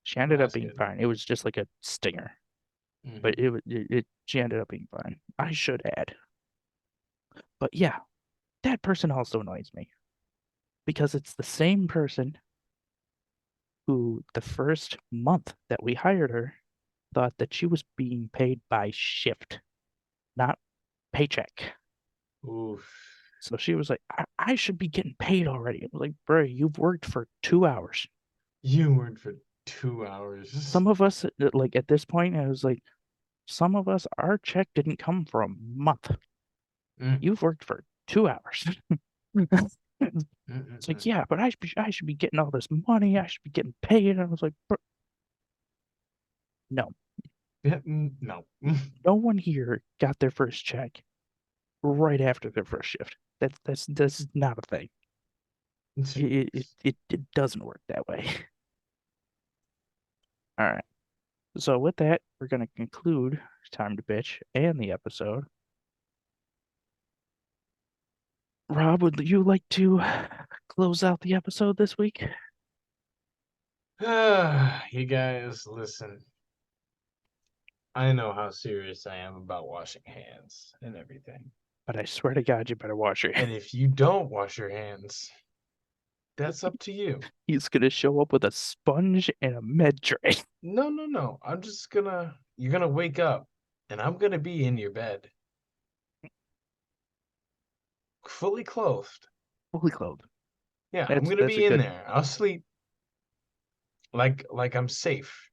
She well, ended up that's being good. fine. It was just like a stinger, but Hmm. it she ended up being fine. I should add. But yeah, that person also annoys me because it's the same person who the first month that we hired her thought that she was being paid by shift, not paycheck. Oof. So she was like, I should be getting paid already. I was like, bro, you've worked for 2 hours. You worked for 2 hours. Some of us, like at this point, I was like, some of us, our check didn't come for a month. Mm, You've worked for 2 hours. mm, mm, It's like, mm. yeah, but I should be getting all this money. I should be getting paid. And I was like, no, Yeah, no. no one here got their first check right after their first shift. That's not a thing. It doesn't work that way. All right. So with that, we're gonna conclude Time to Bitch and the episode. Rob, would you like to close out the episode this week? You guys, listen. I know how serious I am about washing hands and everything. But I swear to God, you better wash your And hands. if you don't wash your hands, that's up to you. He's gonna show up with a sponge and a med tray. No, no, no. You're gonna wake up and I'm gonna be in your bed, fully clothed. Fully clothed. Yeah, I'm That's gonna that's a be in good. there. I'll sleep like I'm safe,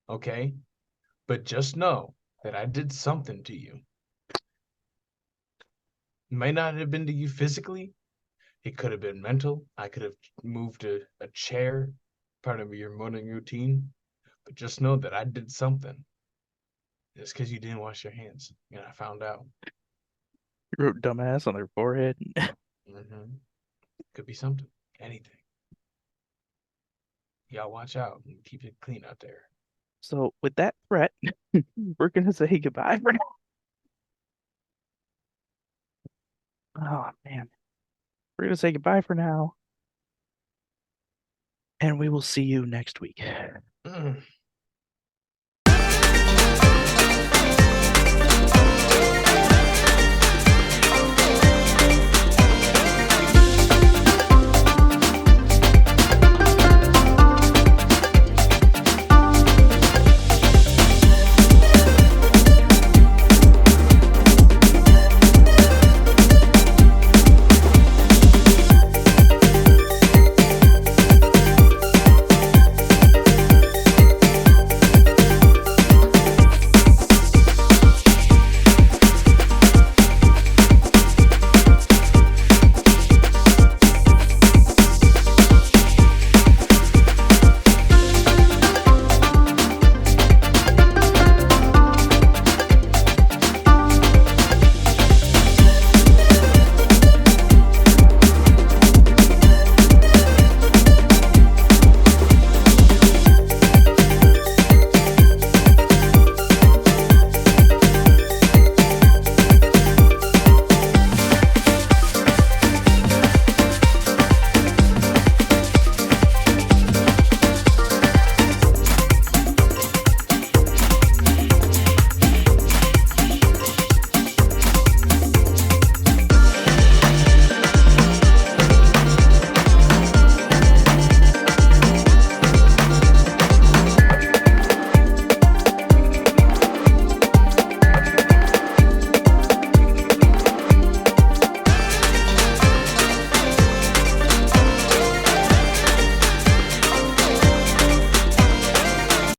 okay? But just know that I did something to you. It might not have been to you physically. It could have been mental. I could have moved a chair, part of your morning routine. But just know that I did something. It's because you didn't wash your hands. And I found out. He wrote dumbass on their forehead. Hmm. Could be something. Anything. Y'all watch out and keep it clean out there. So with that threat, we're gonna say goodbye for now. Oh man. We're gonna say goodbye for now, and we will see you next week. Mm.